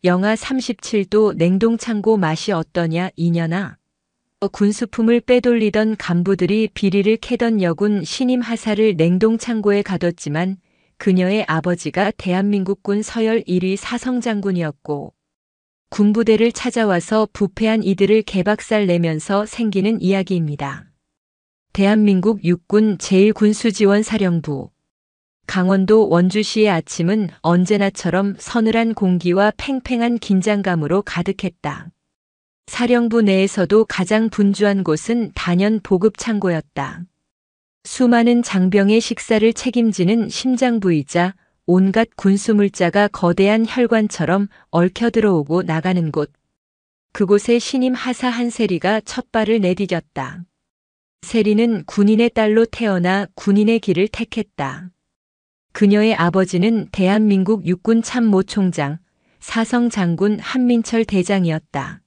영하 37도 냉동창고 맛이 어떠냐 이년아. 군수품을 빼돌리던 간부들이 비리를 캐던 여군 신임 하사를 냉동창고에 가뒀지만 그녀의 아버지가 대한민국군 서열 1위 사성장군이었고 군부대를 찾아와서 부패한 이들을 개박살 내면서 생기는 이야기입니다. 대한민국 육군 제1군수지원사령부. 강원도 원주시의 아침은 언제나처럼 서늘한 공기와 팽팽한 긴장감으로 가득했다. 사령부 내에서도 가장 분주한 곳은 단연 보급창고였다. 수많은 장병의 식사를 책임지는 심장부이자 온갖 군수물자가 거대한 혈관처럼 얽혀 들어오고 나가는 곳. 그곳에 신임 하사 한세리가 첫 발을 내디뎠다. 세리는 군인의 딸로 태어나 군인의 길을 택했다. 그녀의 아버지는 대한민국 육군 참모총장, 사성장군 한민철 대장이었다.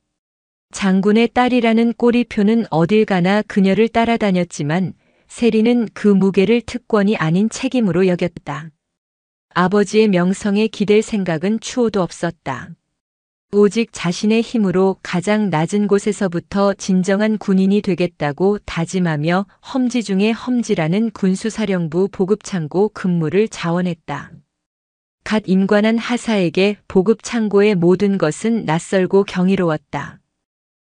장군의 딸이라는 꼬리표는 어딜 가나 그녀를 따라다녔지만 세리는 그 무게를 특권이 아닌 책임으로 여겼다. 아버지의 명성에 기댈 생각은 추호도 없었다. 오직 자신의 힘으로 가장 낮은 곳에서부터 진정한 군인이 되겠다고 다짐하며 험지 중의 험지라는 군수사령부 보급창고 근무를 자원했다. 갓 임관한 하사에게 보급창고의 모든 것은 낯설고 경이로웠다.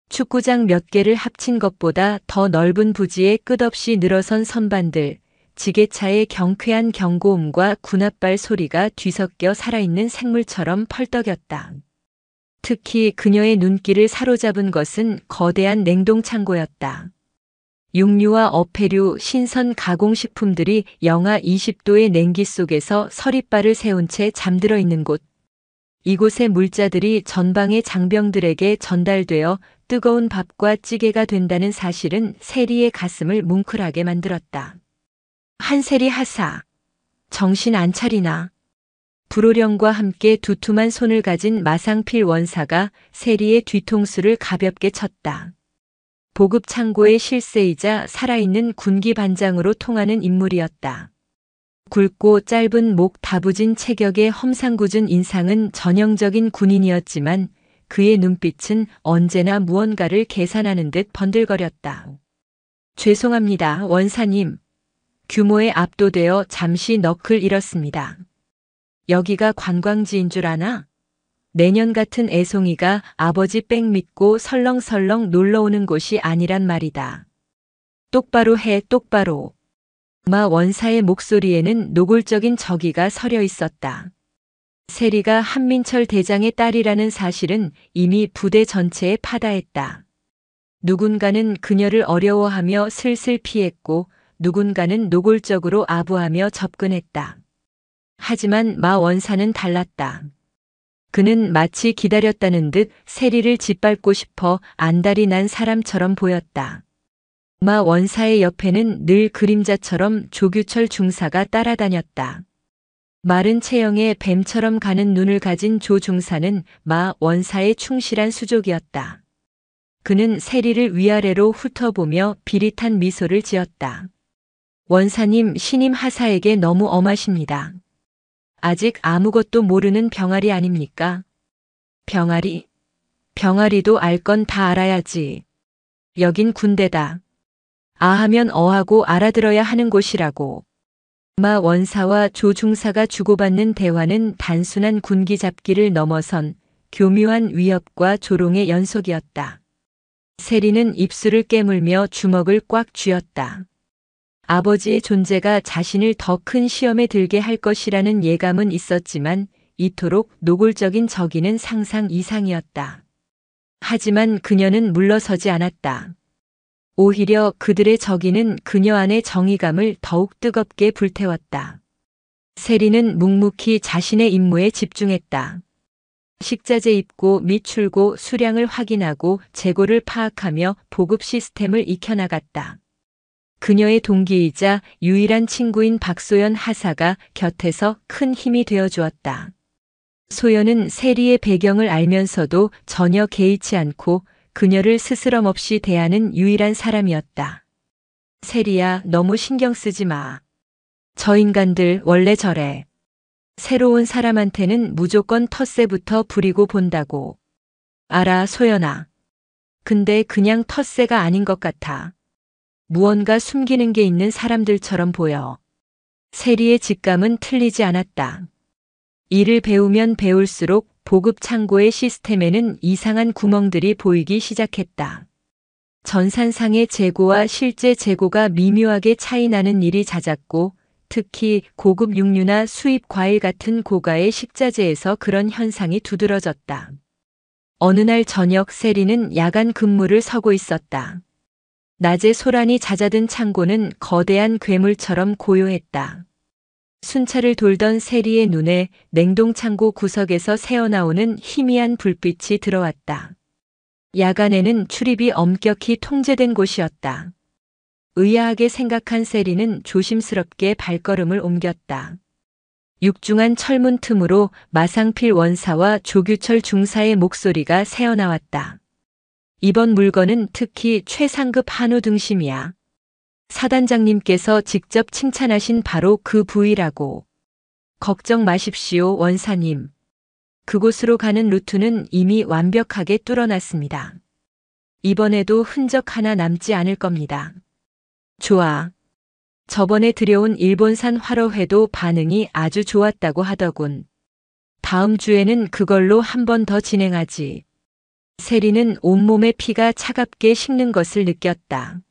축구장 몇 개를 합친 것보다 더 넓은 부지에 끝없이 늘어선 선반들, 지게차의 경쾌한 경고음과 군홧발 소리가 뒤섞여 살아있는 생물처럼 펄떡였다. 특히 그녀의 눈길을 사로잡은 것은 거대한 냉동창고였다. 육류와 어패류, 신선 가공식품들이 영하 20도의 냉기 속에서 서리발을 세운 채 잠들어 있는 곳. 이곳의 물자들이 전방의 장병들에게 전달되어 뜨거운 밥과 찌개가 된다는 사실은 세리의 가슴을 뭉클하게 만들었다. 한세리 하사, 정신 안 차리나. 불호령과 함께 두툼한 손을 가진 마상필 원사가 세리의 뒤통수를 가볍게 쳤다. 보급창고의 실세이자 살아있는 군기 반장으로 통하는 인물이었다. 굵고 짧은 목 다부진 체격의 험상궂은 인상은 전형적인 군인이었지만 그의 눈빛은 언제나 무언가를 계산하는 듯 번들거렸다. 죄송합니다, 원사님. 규모에 압도되어 잠시 넋을 잃었습니다. 여기가 관광지인 줄 아나? 내년 같은 애송이가 아버지 백 믿고 설렁설렁 놀러오는 곳이 아니란 말이다. 똑바로 해, 똑바로. 마 원사의 목소리에는 노골적인 적의가 서려 있었다. 세리가 한민철 대장의 딸이라는 사실은 이미 부대 전체에 파다했다. 누군가는 그녀를 어려워하며 슬슬 피했고 누군가는 노골적으로 아부하며 접근했다. 하지만 마 원사는 달랐다. 그는 마치 기다렸다는 듯 세리를 짓밟고 싶어 안달이 난 사람처럼 보였다. 마 원사의 옆에는 늘 그림자처럼 조규철 중사가 따라다녔다. 마른 체형에 뱀처럼 가는 눈을 가진 조 중사는 마 원사의 충실한 수족이었다. 그는 세리를 위아래로 훑어보며 비릿한 미소를 지었다. 원사님, 신임 하사에게 너무 엄하십니다. 아직 아무것도 모르는 병아리 아닙니까? 병아리? 병아리도 알 건 다 알아야지. 여긴 군대다. 아 하면 어하고 알아들어야 하는 곳이라고. 마 원사와 조 중사가 주고받는 대화는 단순한 군기 잡기를 넘어선 교묘한 위협과 조롱의 연속이었다. 세리는 입술을 깨물며 주먹을 꽉 쥐었다. 아버지의 존재가 자신을 더 큰 시험에 들게 할 것이라는 예감은 있었지만 이토록 노골적인 적의는 상상 이상이었다. 하지만 그녀는 물러서지 않았다. 오히려 그들의 적의는 그녀 안의 정의감을 더욱 뜨겁게 불태웠다. 세리는 묵묵히 자신의 임무에 집중했다. 식자재 입고 및 출고 수량을 확인하고 재고를 파악하며 보급 시스템을 익혀나갔다. 그녀의 동기이자 유일한 친구인 박소연 하사가 곁에서 큰 힘이 되어주었다. 소연은 세리의 배경을 알면서도 전혀 개의치 않고 그녀를 스스럼 없이 대하는 유일한 사람이었다. 세리야, 너무 신경 쓰지 마. 저 인간들 원래 저래. 새로운 사람한테는 무조건 텃세부터 부리고 본다고. 알아, 소연아. 근데 그냥 텃세가 아닌 것 같아. 무언가 숨기는 게 있는 사람들처럼 보여. 세리의 직감은 틀리지 않았다. 일을 배우면 배울수록 보급 창고의 시스템에는 이상한 구멍들이 보이기 시작했다. 전산상의 재고와 실제 재고가 미묘하게 차이 나는 일이 잦았고, 특히 고급 육류나 수입 과일 같은 고가의 식자재에서 그런 현상이 두드러졌다. 어느 날 저녁 세리는 야간 근무를 서고 있었다. 낮에 소란이 잦아든 창고는 거대한 괴물처럼 고요했다. 순찰을 돌던 세리의 눈에 냉동창고 구석에서 새어나오는 희미한 불빛이 들어왔다. 야간에는 출입이 엄격히 통제된 곳이었다. 의아하게 생각한 세리는 조심스럽게 발걸음을 옮겼다. 육중한 철문 틈으로 마상필 원사와 조규철 중사의 목소리가 새어나왔다. 이번 물건은 특히 최상급 한우 등심이야. 사단장님께서 직접 칭찬하신 바로 그 부위라고. 걱정 마십시오, 원사님. 그곳으로 가는 루트는 이미 완벽하게 뚫어놨습니다. 이번에도 흔적 하나 남지 않을 겁니다. 좋아. 저번에 들여온 일본산 화로회도 반응이 아주 좋았다고 하더군. 다음 주에는 그걸로 한 번 더 진행하지. 세리는 온몸에 피가 차갑게 식는 것을 느꼈다.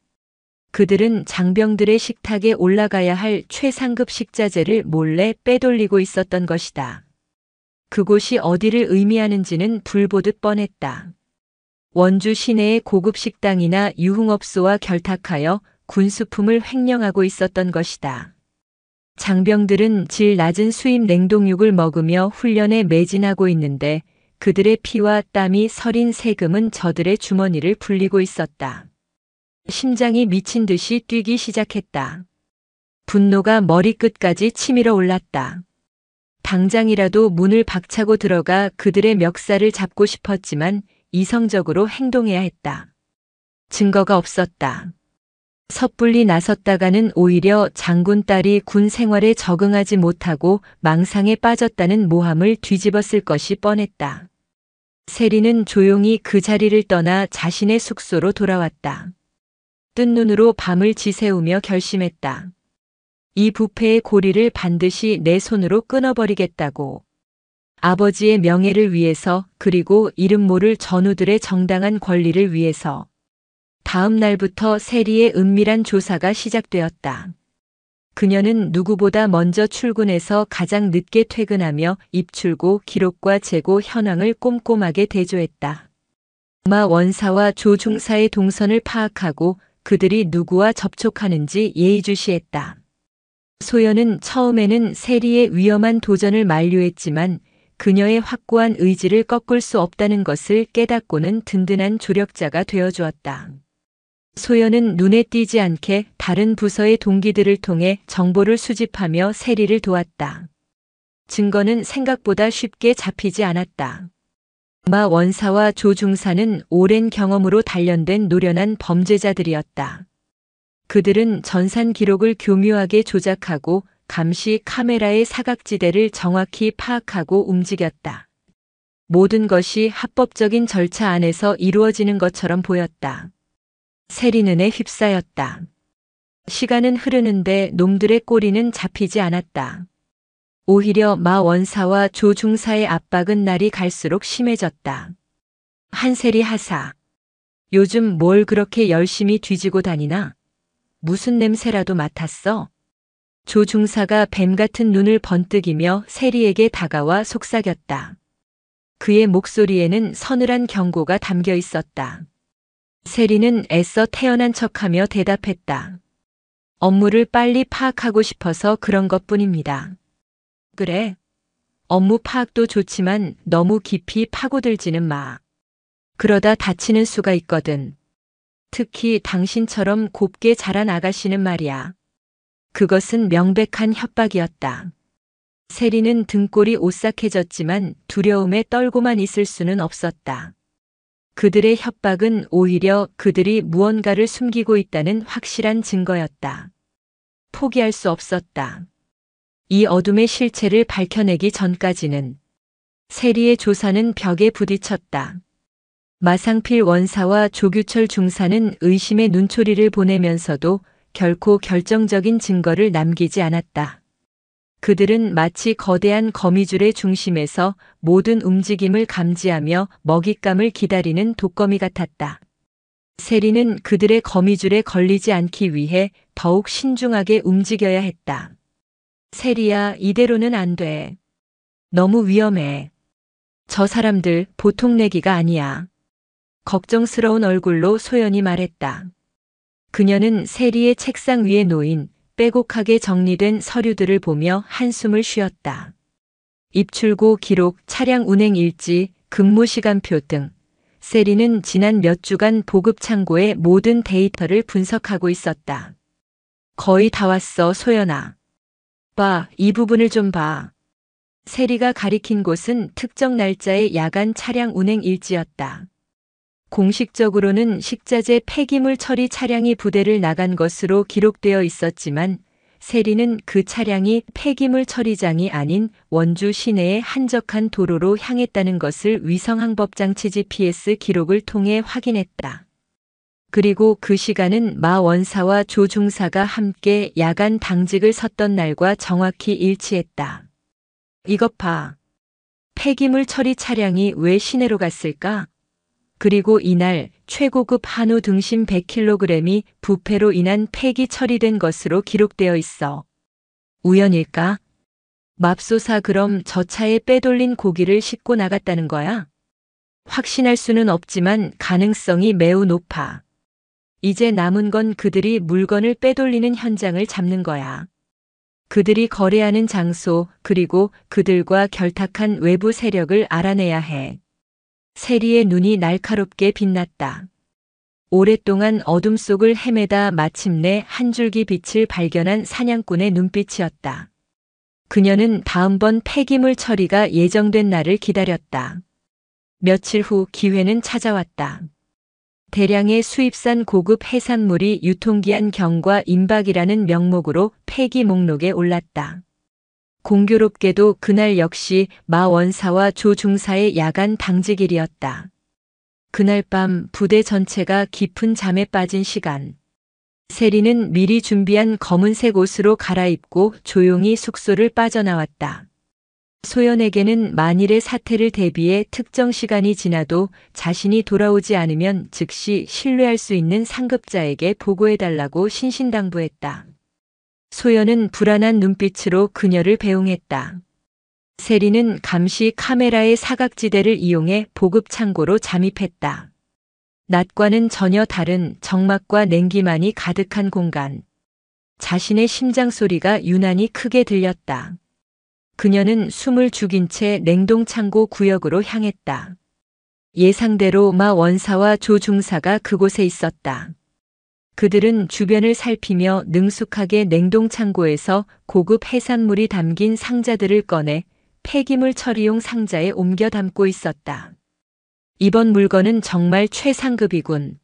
그들은 장병들의 식탁에 올라가야 할 최상급 식자재를 몰래 빼돌리고 있었던 것이다. 그곳이 어디를 의미하는지는 불보듯 뻔했다. 원주 시내의 고급 식당이나 유흥업소와 결탁하여 군수품을 횡령하고 있었던 것이다. 장병들은 질 낮은 수입 냉동육을 먹으며 훈련에 매진하고 있는데 그들의 피와 땀이 서린 세금은 저들의 주머니를 불리고 있었다. 심장이 미친 듯이 뛰기 시작했다. 분노가 머리끝까지 치밀어 올랐다. 당장이라도 문을 박차고 들어가 그들의 멱살을 잡고 싶었지만 이성적으로 행동해야 했다. 증거가 없었다. 섣불리 나섰다가는 오히려 장군 딸이 군 생활에 적응하지 못하고 망상에 빠졌다는 모함을 뒤집었을 것이 뻔했다. 세리는 조용히 그 자리를 떠나 자신의 숙소로 돌아왔다. 뜬 눈으로 밤을 지새우며 결심했다. 이 부패의 고리를 반드시 내 손으로 끊어버리겠다고. 아버지의 명예를 위해서, 그리고 이름 모를 전우들의 정당한 권리를 위해서. 다음 날부터 세리의 은밀한 조사가 시작되었다. 그녀는 누구보다 먼저 출근해서 가장 늦게 퇴근하며 입출고 기록과 재고 현황을 꼼꼼하게 대조했다. 마 원사와 조 중사의 동선을 파악하고 그들이 누구와 접촉하는지 예의주시했다. 소연은 처음에는 세리의 위험한 도전을 만류했지만 그녀의 확고한 의지를 꺾을 수 없다는 것을 깨닫고는 든든한 조력자가 되어주었다. 소연은 눈에 띄지 않게 다른 부서의 동기들을 통해 정보를 수집하며 세리를 도왔다. 증거는 생각보다 쉽게 잡히지 않았다. 마 원사와 조 중사는 오랜 경험으로 단련된 노련한 범죄자들이었다. 그들은 전산 기록을 교묘하게 조작하고 감시 카메라의 사각지대를 정확히 파악하고 움직였다. 모든 것이 합법적인 절차 안에서 이루어지는 것처럼 보였다. 세리는에 휩싸였다. 시간은 흐르는데 놈들의 꼬리는 잡히지 않았다. 오히려 마 원사와 조 중사의 압박은 날이 갈수록 심해졌다. 한세리 하사. 요즘 뭘 그렇게 열심히 뒤지고 다니나? 무슨 냄새라도 맡았어? 조 중사가 뱀 같은 눈을 번뜩이며 세리에게 다가와 속삭였다. 그의 목소리에는 서늘한 경고가 담겨 있었다. 세리는 애써 태연한 척하며 대답했다. 업무를 빨리 파악하고 싶어서 그런 것뿐입니다. 그래. 업무 파악도 좋지만 너무 깊이 파고들지는 마. 그러다 다치는 수가 있거든. 특히 당신처럼 곱게 자란 아가씨는 말이야. 그것은 명백한 협박이었다. 세리는 등골이 오싹해졌지만 두려움에 떨고만 있을 수는 없었다. 그들의 협박은 오히려 그들이 무언가를 숨기고 있다는 확실한 증거였다. 포기할 수 없었다. 이 어둠의 실체를 밝혀내기 전까지는 세리의 조사는 벽에 부딪혔다. 마상필 원사와 조규철 중사는 의심의 눈초리를 보내면서도 결코 결정적인 증거를 남기지 않았다. 그들은 마치 거대한 거미줄의 중심에서 모든 움직임을 감지하며 먹잇감을 기다리는 독거미 같았다. 세리는 그들의 거미줄에 걸리지 않기 위해 더욱 신중하게 움직여야 했다. 세리야, 이대로는 안 돼. 너무 위험해. 저 사람들 보통 내기가 아니야. 걱정스러운 얼굴로 소연이 말했다. 그녀는 세리의 책상 위에 놓인 빼곡하게 정리된 서류들을 보며 한숨을 쉬었다. 입출고 기록, 차량 운행 일지, 근무 시간표 등 세리는 지난 몇 주간 보급 창고의 모든 데이터를 분석하고 있었다. 거의 다 왔어, 소연아. 봐, 이 부분을 좀 봐. 세리가 가리킨 곳은 특정 날짜의 야간 차량 운행 일지였다. 공식적으로는 식자재 폐기물 처리 차량이 부대를 나간 것으로 기록되어 있었지만 세리는 그 차량이 폐기물 처리장이 아닌 원주 시내의 한적한 도로로 향했다는 것을 위성항법장치 GPS 기록을 통해 확인했다. 그리고 그 시간은 마 원사와 조 중사가 함께 야간 당직을 섰던 날과 정확히 일치했다. 이것 봐. 폐기물 처리 차량이 왜 시내로 갔을까? 그리고 이날 최고급 한우 등심 100kg이 부패로 인한 폐기 처리된 것으로 기록되어 있어. 우연일까? 맙소사, 그럼 저 차에 빼돌린 고기를 싣고 나갔다는 거야? 확신할 수는 없지만 가능성이 매우 높아. 이제 남은 건 그들이 물건을 빼돌리는 현장을 잡는 거야. 그들이 거래하는 장소, 그리고 그들과 결탁한 외부 세력을 알아내야 해. 세리의 눈이 날카롭게 빛났다. 오랫동안 어둠 속을 헤매다 마침내 한 줄기 빛을 발견한 사냥꾼의 눈빛이었다. 그녀는 다음번 폐기물 처리가 예정된 날을 기다렸다. 며칠 후 기회는 찾아왔다. 대량의 수입산 고급 해산물이 유통기한 경과 임박이라는 명목으로 폐기 목록에 올랐다. 공교롭게도 그날 역시 마 원사와 조 중사의 야간 당직일이었다. 그날 밤 부대 전체가 깊은 잠에 빠진 시간. 세리는 미리 준비한 검은색 옷으로 갈아입고 조용히 숙소를 빠져나왔다. 소연에게는 만일의 사태를 대비해 특정 시간이 지나도 자신이 돌아오지 않으면 즉시 신뢰할 수 있는 상급자에게 보고해달라고 신신당부했다. 소연은 불안한 눈빛으로 그녀를 배웅했다. 세리는 감시 카메라의 사각지대를 이용해 보급 창고로 잠입했다. 낮과는 전혀 다른 정막과 냉기만이 가득한 공간. 자신의 심장 소리가 유난히 크게 들렸다. 그녀는 숨을 죽인 채 냉동창고 구역으로 향했다. 예상대로 마 원사와 조 중사가 그곳에 있었다. 그들은 주변을 살피며 능숙하게 냉동창고에서 고급 해산물이 담긴 상자들을 꺼내 폐기물 처리용 상자에 옮겨 담고 있었다. 이번 물건은 정말 최상급이군.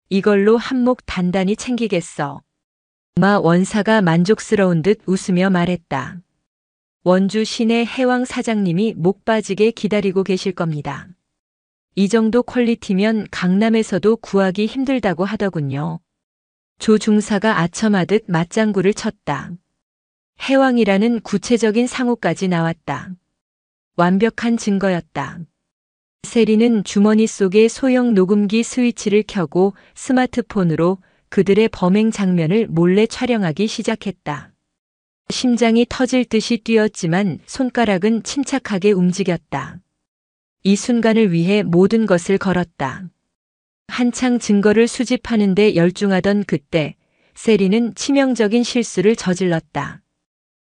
이걸로 한몫 단단히 챙기겠어. 마 원사가 만족스러운 듯 웃으며 말했다. 원주 시내 해왕 사장님이 목 빠지게 기다리고 계실 겁니다. 이 정도 퀄리티면 강남에서도 구하기 힘들다고 하더군요. 조 중사가 아첨하듯 맞장구를 쳤다. 해왕이라는 구체적인 상호까지 나왔다. 완벽한 증거였다. 세리는 주머니 속에 소형 녹음기 스위치를 켜고 스마트폰으로 그들의 범행 장면을 몰래 촬영하기 시작했다. 심장이 터질 듯이 뛰었지만 손가락은 침착하게 움직였다. 이 순간을 위해 모든 것을 걸었다. 한창 증거를 수집하는 데 열중하던 그때 세리는 치명적인 실수를 저질렀다.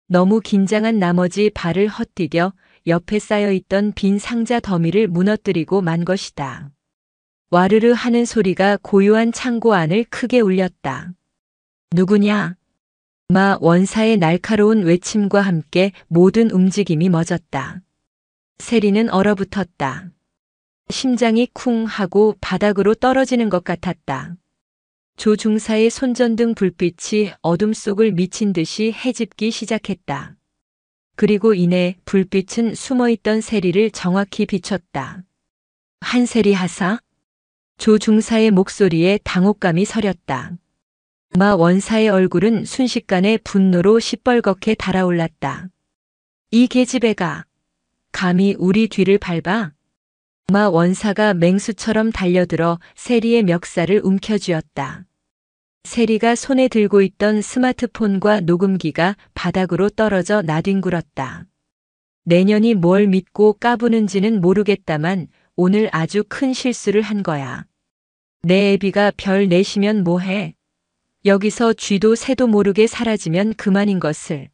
너무 긴장한 나머지 발을 헛디뎌 옆에 쌓여있던 빈 상자 더미를 무너뜨리고 만 것이다. 와르르 하는 소리가 고요한 창고 안을 크게 울렸다. 누구냐? 마 원사의 날카로운 외침과 함께 모든 움직임이 멎었다. 세리는 얼어붙었다. 심장이 쿵 하고 바닥으로 떨어지는 것 같았다. 조 중사의 손전등 불빛이 어둠 속을 미친 듯이 헤집기 시작했다. 그리고 이내 불빛은 숨어있던 세리를 정확히 비췄다. 한세리 하사? 조 중사의 목소리에 당혹감이 서렸다. 마 원사의 얼굴은 순식간에 분노로 시뻘겋게 달아올랐다. 이 계집애가 감히 우리 뒤를 밟아? 마 원사가 맹수처럼 달려들어 세리의 멱살을 움켜쥐었다. 세리가 손에 들고 있던 스마트폰과 녹음기가 바닥으로 떨어져 나뒹굴었다. 내년이 뭘 믿고 까부는지는 모르겠다만 오늘 아주 큰 실수를 한 거야. 내 애비가 별 내시면 뭐해? 여기서 쥐도 새도 모르게 사라지면 그만인 것을.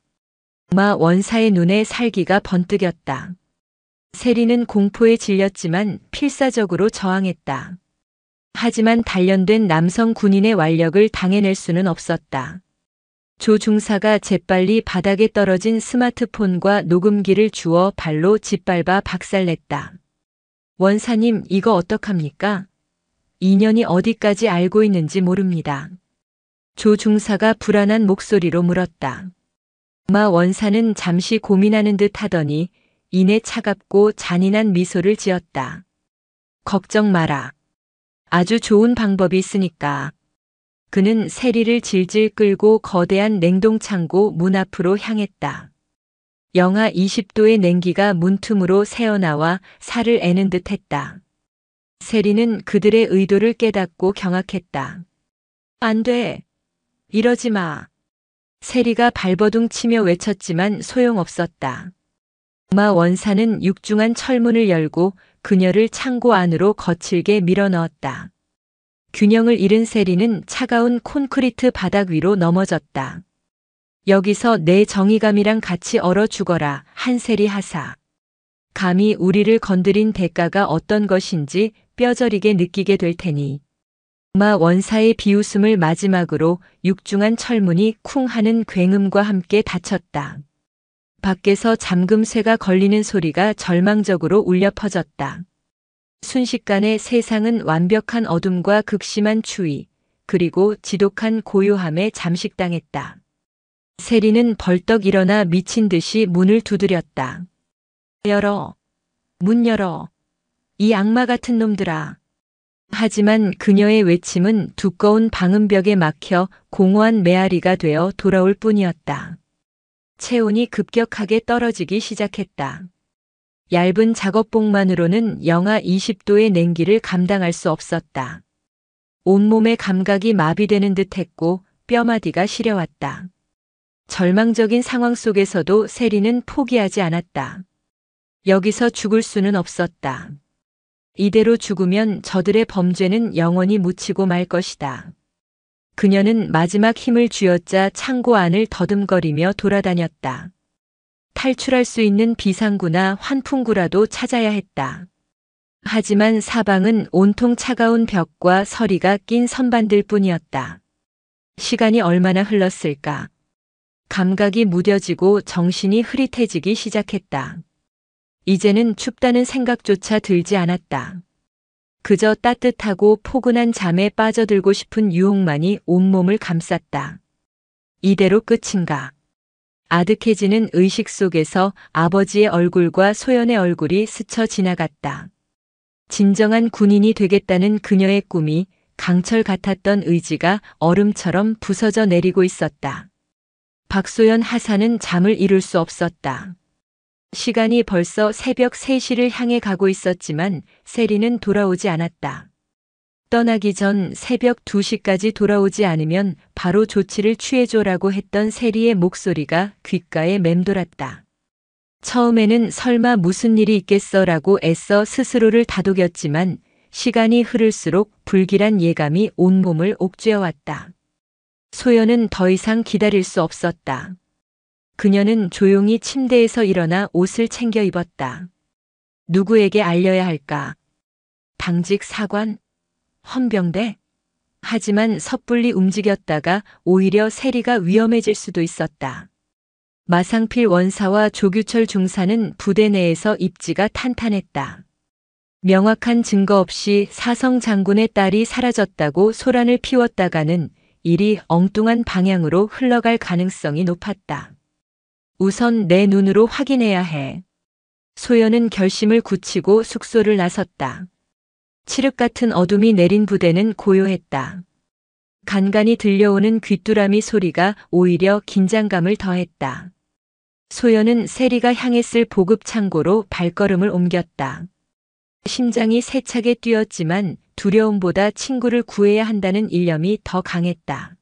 마 원사의 눈에 살기가 번뜩였다. 세리는 공포에 질렸지만 필사적으로 저항했다. 하지만 단련된 남성 군인의 완력을 당해낼 수는 없었다. 조 중사가 재빨리 바닥에 떨어진 스마트폰과 녹음기를 주워 발로 짓밟아 박살냈다. 원사님, 이거 어떡합니까? 인연이 어디까지 알고 있는지 모릅니다. 조 중사가 불안한 목소리로 물었다. 마 원사는 잠시 고민하는 듯 하더니 이내 차갑고 잔인한 미소를 지었다. 걱정 마라. 아주 좋은 방법이 있으니까. 그는 세리를 질질 끌고 거대한 냉동창고 문 앞으로 향했다. 영하 20도의 냉기가 문틈으로 새어나와 살을 애는 듯 했다. 세리는 그들의 의도를 깨닫고 경악했다. 안 돼. 이러지 마. 세리가 발버둥 치며 외쳤지만 소용없었다. 마 원사는 육중한 철문을 열고 그녀를 창고 안으로 거칠게 밀어넣었다. 균형을 잃은 세리는 차가운 콘크리트 바닥 위로 넘어졌다. 여기서 내 정의감이랑 같이 얼어 죽어라, 한세리 하사. 감히 우리를 건드린 대가가 어떤 것인지 뼈저리게 느끼게 될 테니. 마 원사의 비웃음을 마지막으로 육중한 철문이 쿵 하는 굉음과 함께 닫혔다. 밖에서 잠금쇠가 걸리는 소리가 절망적으로 울려 퍼졌다. 순식간에 세상은 완벽한 어둠과 극심한 추위, 그리고 지독한 고요함에 잠식당했다. 세리는 벌떡 일어나 미친 듯이 문을 두드렸다. 열어. 문 열어. 이 악마 같은 놈들아. 하지만 그녀의 외침은 두꺼운 방음벽에 막혀 공허한 메아리가 되어 돌아올 뿐이었다. 체온이 급격하게 떨어지기 시작했다. 얇은 작업복만으로는 영하 20도의 냉기를 감당할 수 없었다. 온몸의 감각이 마비되는 듯했고 뼈마디가 시려왔다. 절망적인 상황 속에서도 세리는 포기하지 않았다. 여기서 죽을 수는 없었다. 이대로 죽으면 저들의 범죄는 영원히 묻히고 말 것이다. 그녀는 마지막 힘을 쥐어짜 창고 안을 더듬거리며 돌아다녔다. 탈출할 수 있는 비상구나 환풍구라도 찾아야 했다. 하지만 사방은 온통 차가운 벽과 서리가 낀 선반들 뿐이었다. 시간이 얼마나 흘렀을까? 감각이 무뎌지고 정신이 흐릿해지기 시작했다. 이제는 춥다는 생각조차 들지 않았다. 그저 따뜻하고 포근한 잠에 빠져들고 싶은 유혹만이 온몸을 감쌌다. 이대로 끝인가? 아득해지는 의식 속에서 아버지의 얼굴과 소연의 얼굴이 스쳐 지나갔다. 진정한 군인이 되겠다는 그녀의 꿈이, 강철 같았던 의지가 얼음처럼 부서져 내리고 있었다. 박소연 하사는 잠을 이룰 수 없었다. 시간이 벌써 새벽 3시를 향해 가고 있었지만 세리는 돌아오지 않았다. 떠나기 전 새벽 2시까지 돌아오지 않으면 바로 조치를 취해줘라고 했던 세리의 목소리가 귓가에 맴돌았다. 처음에는 설마 무슨 일이 있겠어라고 애써 스스로를 다독였지만 시간이 흐를수록 불길한 예감이 온몸을 옥죄어왔다. 소연은 더 이상 기다릴 수 없었다. 그녀는 조용히 침대에서 일어나 옷을 챙겨 입었다. 누구에게 알려야 할까? 당직 사관? 헌병대? 하지만 섣불리 움직였다가 오히려 세리가 위험해질 수도 있었다. 마상필 원사와 조규철 중사는 부대 내에서 입지가 탄탄했다. 명확한 증거 없이 사성 장군의 딸이 사라졌다고 소란을 피웠다가는 일이 엉뚱한 방향으로 흘러갈 가능성이 높았다. 우선 내 눈으로 확인해야 해. 소연은 결심을 굳히고 숙소를 나섰다. 칠흑 같은 어둠이 내린 부대는 고요했다. 간간이 들려오는 귀뚜라미 소리가 오히려 긴장감을 더했다. 소연은 세리가 향했을 보급 창고로 발걸음을 옮겼다. 심장이 세차게 뛰었지만 두려움보다 친구를 구해야 한다는 일념이 더 강했다.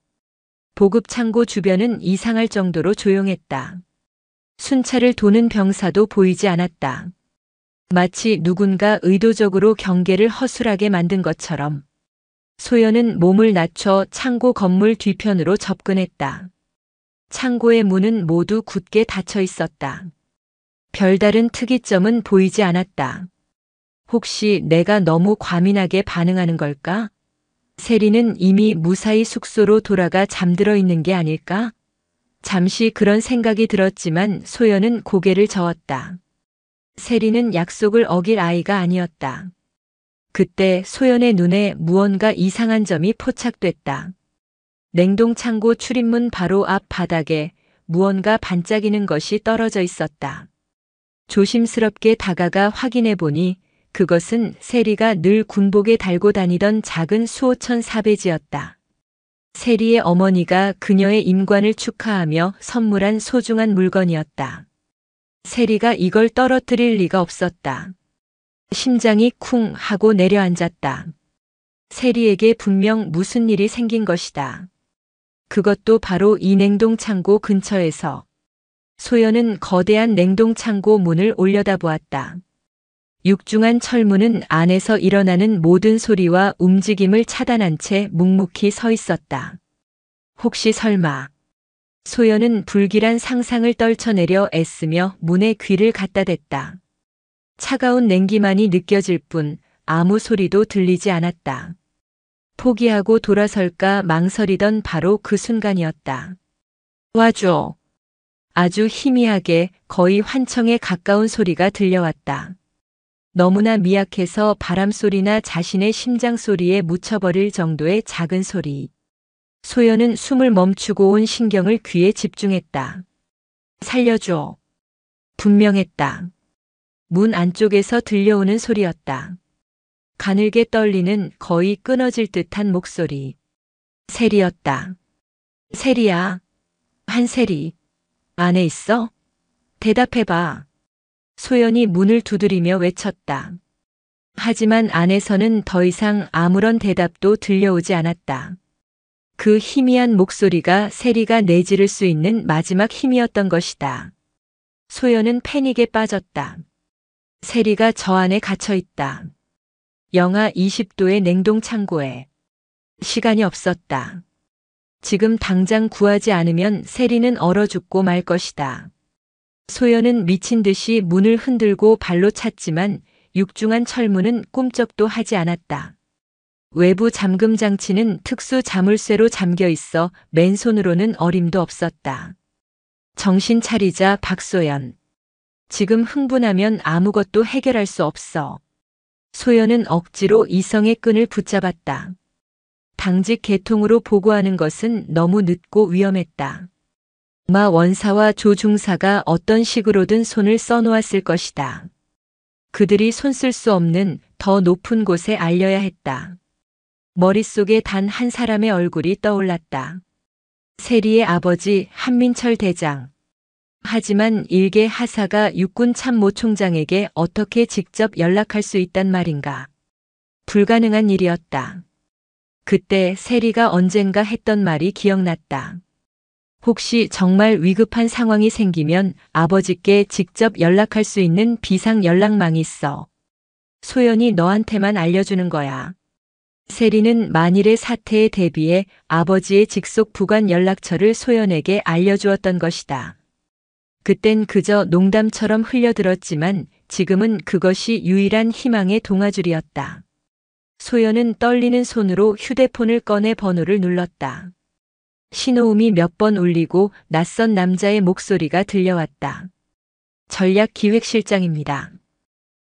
보급 창고 주변은 이상할 정도로 조용했다. 순찰을 도는 병사도 보이지 않았다. 마치 누군가 의도적으로 경계를 허술하게 만든 것처럼. 소연은 몸을 낮춰 창고 건물 뒤편으로 접근했다. 창고의 문은 모두 굳게 닫혀 있었다. 별다른 특이점은 보이지 않았다. 혹시 내가 너무 과민하게 반응하는 걸까? 세리는 이미 무사히 숙소로 돌아가 잠들어 있는 게 아닐까? 잠시 그런 생각이 들었지만 소연은 고개를 저었다. 세리는 약속을 어길 아이가 아니었다. 그때 소연의 눈에 무언가 이상한 점이 포착됐다. 냉동창고 출입문 바로 앞 바닥에 무언가 반짝이는 것이 떨어져 있었다. 조심스럽게 다가가 확인해 보니 그것은 세리가 늘 군복에 달고 다니던 작은 수호천 사배지였다. 세리의 어머니가 그녀의 임관을 축하하며 선물한 소중한 물건이었다. 세리가 이걸 떨어뜨릴 리가 없었다. 심장이 쿵 하고 내려앉았다. 세리에게 분명 무슨 일이 생긴 것이다. 그것도 바로 이 냉동창고 근처에서. 소연은 거대한 냉동창고 문을 올려다보았다. 육중한 철문은 안에서 일어나는 모든 소리와 움직임을 차단한 채 묵묵히 서 있었다. 혹시 설마. 소연은 불길한 상상을 떨쳐내려 애쓰며 문에 귀를 갖다 댔다. 차가운 냉기만이 느껴질 뿐 아무 소리도 들리지 않았다. 포기하고 돌아설까 망설이던 바로 그 순간이었다. 와줘. 아주 희미하게 거의 환청에 가까운 소리가 들려왔다. 너무나 미약해서 바람소리나 자신의 심장소리에 묻혀버릴 정도의 작은 소리. 소연은 숨을 멈추고 온 신경을 귀에 집중했다. 살려줘. 분명했다. 문 안쪽에서 들려오는 소리였다. 가늘게 떨리는 거의 끊어질 듯한 목소리. 세리였다. 세리야. 한세리. 안에 있어? 대답해봐. 소연이 문을 두드리며 외쳤다. 하지만 안에서는 더 이상 아무런 대답도 들려오지 않았다. 그 희미한 목소리가 세리가 내지를 수 있는 마지막 힘이었던 것이다. 소연은 패닉에 빠졌다. 세리가 저 안에 갇혀 있다. 영하 20도의 냉동 창고에. 시간이 없었다. 지금 당장 구하지 않으면 세리는 얼어 죽고 말 것이다. 소연은 미친 듯이 문을 흔들고 발로 찼지만 육중한 철문은 꿈쩍도 하지 않았다. 외부 잠금 장치는 특수 자물쇠로 잠겨 있어 맨손으로는 어림도 없었다. 정신 차리자 박소연. 지금 흥분하면 아무것도 해결할 수 없어. 소연은 억지로 이성의 끈을 붙잡았다. 당직 계통으로 보고하는 것은 너무 늦고 위험했다. 마 원사와 조 중사가 어떤 식으로든 손을 써놓았을 것이다. 그들이 손 쓸 수 없는 더 높은 곳에 알려야 했다. 머릿속에 단 한 사람의 얼굴이 떠올랐다. 세리의 아버지 한민철 대장. 하지만 일개 하사가 육군 참모총장에게 어떻게 직접 연락할 수 있단 말인가. 불가능한 일이었다. 그때 세리가 언젠가 했던 말이 기억났다. 혹시 정말 위급한 상황이 생기면 아버지께 직접 연락할 수 있는 비상 연락망이 있어. 소연이 너한테만 알려주는 거야. 세리는 만일의 사태에 대비해 아버지의 직속 부관 연락처를 소연에게 알려주었던 것이다. 그땐 그저 농담처럼 흘려들었지만 지금은 그것이 유일한 희망의 동아줄이었다. 소연은 떨리는 손으로 휴대폰을 꺼내 번호를 눌렀다. 신호음이 몇 번 울리고 낯선 남자의 목소리가 들려왔다. 전략기획실장입니다.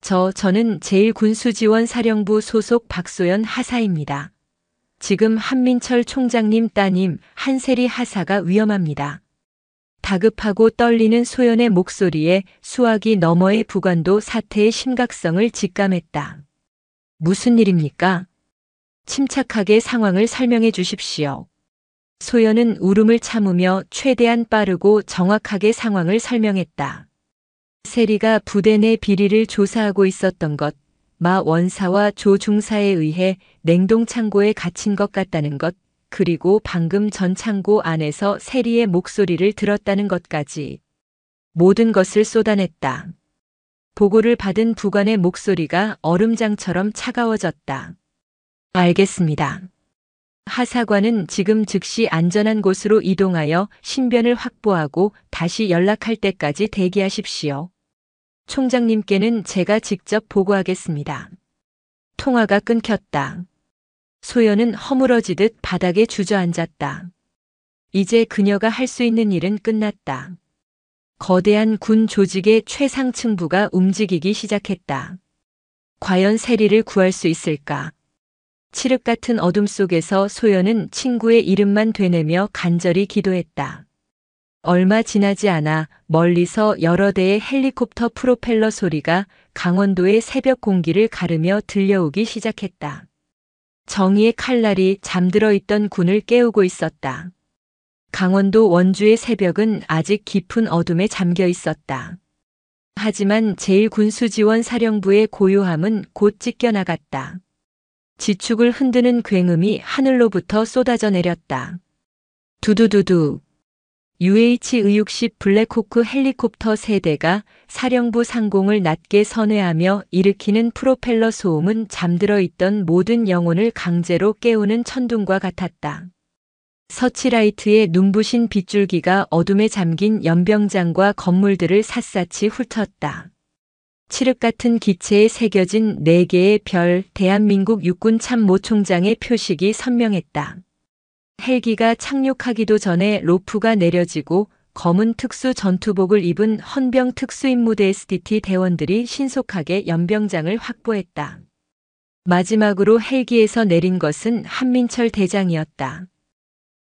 저는 제1군수지원사령부 소속 박소연 하사입니다. 지금 한민철 총장님 따님 한세리 하사가 위험합니다. 다급하고 떨리는 소연의 목소리에 수화기 너머의 부관도 사태의 심각성을 직감했다. 무슨 일입니까? 침착하게 상황을 설명해 주십시오. 소연은 울음을 참으며 최대한 빠르고 정확하게 상황을 설명했다. 세리가 부대 내 비리를 조사하고 있었던 것, 마 원사와 조 중사에 의해 냉동 창고에 갇힌 것 같다는 것, 그리고 방금 전 창고 안에서 세리의 목소리를 들었다는 것까지 모든 것을 쏟아냈다. 보고를 받은 부관의 목소리가 얼음장처럼 차가워졌다. 알겠습니다. 하사관은 지금 즉시 안전한 곳으로 이동하여 신변을 확보하고 다시 연락할 때까지 대기하십시오. 총장님께는 제가 직접 보고하겠습니다. 통화가 끊겼다. 소연은 허물어지듯 바닥에 주저앉았다. 이제 그녀가 할 수 있는 일은 끝났다. 거대한 군 조직의 최상층부가 움직이기 시작했다. 과연 세리를 구할 수 있을까? 칠흑 같은 어둠 속에서 소연은 친구의 이름만 되뇌며 간절히 기도했다. 얼마 지나지 않아 멀리서 여러 대의 헬리콥터 프로펠러 소리가 강원도의 새벽 공기를 가르며 들려오기 시작했다. 정의의 칼날이 잠들어 있던 군을 깨우고 있었다. 강원도 원주의 새벽은 아직 깊은 어둠에 잠겨 있었다. 하지만 제1군수지원사령부의 고요함은 곧 찢겨나갔다. 지축을 흔드는 굉음이 하늘로부터 쏟아져 내렸다. 두두두두. UH-의육식 블랙호크 헬리콥터 세대가 사령부 상공을 낮게 선회하며 일으키는 프로펠러 소음은 잠들어 있던 모든 영혼을 강제로 깨우는 천둥과 같았다. 서치라이트의 눈부신 빗줄기가 어둠에 잠긴 연병장과 건물들을 샅샅이 훑었다. 칠흑 같은 기체에 새겨진 4개의 별, 대한민국 육군 참모총장의 표식이 선명했다. 헬기가 착륙하기도 전에 로프가 내려지고 검은 특수 전투복을 입은 헌병 특수임무대 SDT 대원들이 신속하게 연병장을 확보했다. 마지막으로 헬기에서 내린 것은 한민철 대장이었다.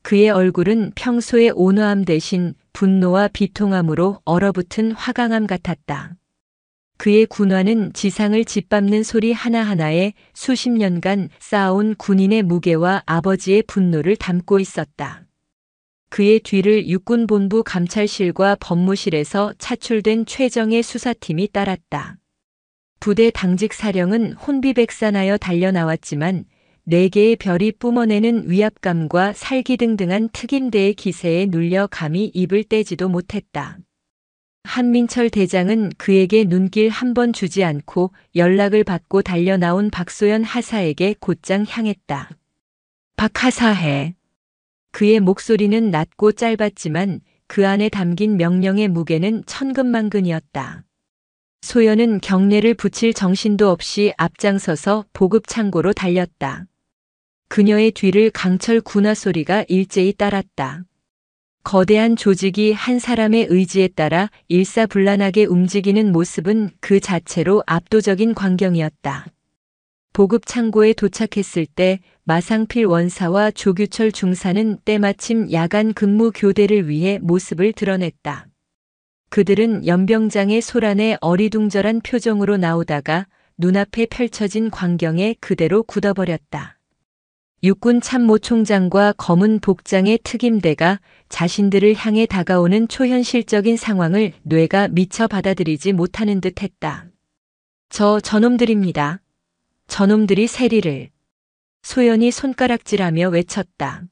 그의 얼굴은 평소의 온화함 대신 분노와 비통함으로 얼어붙은 화강암 같았다. 그의 군화는 지상을 짓밟는 소리 하나하나에 수십 년간 쌓아온 군인의 무게와 아버지의 분노를 담고 있었다. 그의 뒤를 육군본부 감찰실과 법무실에서 차출된 최정예 수사팀이 따랐다. 부대 당직 사령은 혼비백산하여 달려나왔지만 4개의 별이 뿜어내는 위압감과 살기등등한 특임대의 기세에 눌려 감히 입을 떼지도 못했다. 한민철 대장은 그에게 눈길 한 번 주지 않고 연락을 받고 달려나온 박소연 하사에게 곧장 향했다. 박 하사해. 그의 목소리는 낮고 짧았지만 그 안에 담긴 명령의 무게는 천근만근이었다. 소연은 경례를 붙일 정신도 없이 앞장서서 보급 창고로 달렸다. 그녀의 뒤를 강철 군화 소리가 일제히 따랐다. 거대한 조직이 한 사람의 의지에 따라 일사불란하게 움직이는 모습은 그 자체로 압도적인 광경이었다. 보급 창고에 도착했을 때 마상필 원사와 조규철 중사는 때마침 야간 근무 교대를 위해 모습을 드러냈다. 그들은 연병장의 소란에 어리둥절한 표정으로 나오다가 눈앞에 펼쳐진 광경에 그대로 굳어버렸다. 육군 참모총장과 검은 복장의 특임대가 자신들을 향해 다가오는 초현실적인 상황을 뇌가 미처 받아들이지 못하는 듯 했다. 저놈들입니다. 저놈들이 세리를. 소연이 손가락질하며 외쳤다.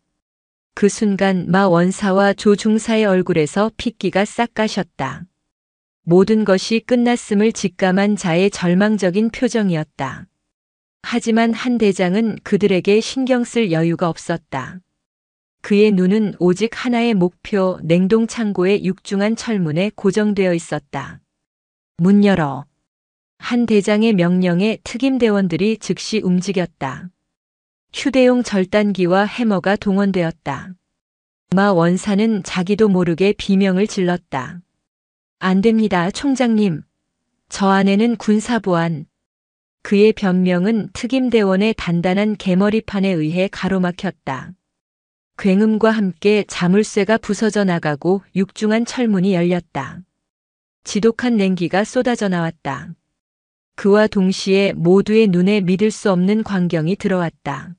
그 순간 마 원사와 조 중사의 얼굴에서 핏기가 싹 가셨다. 모든 것이 끝났음을 직감한 자의 절망적인 표정이었다. 하지만 한 대장은 그들에게 신경 쓸 여유가 없었다. 그의 눈은 오직 하나의 목표 냉동 창고의 육중한 철문에 고정되어 있었다. 문 열어. 한 대장의 명령에 특임대원들이 즉시 움직였다. 휴대용 절단기와 해머가 동원되었다. 마 원사는 자기도 모르게 비명을 질렀다. 안 됩니다, 총장님. 저 안에는 군사보안. 그의 변명은 특임대원의 단단한 개머리판에 의해 가로막혔다. 굉음과 함께 자물쇠가 부서져 나가고 육중한 철문이 열렸다. 지독한 냉기가 쏟아져 나왔다. 그와 동시에 모두의 눈에 믿을 수 없는 광경이 들어왔다.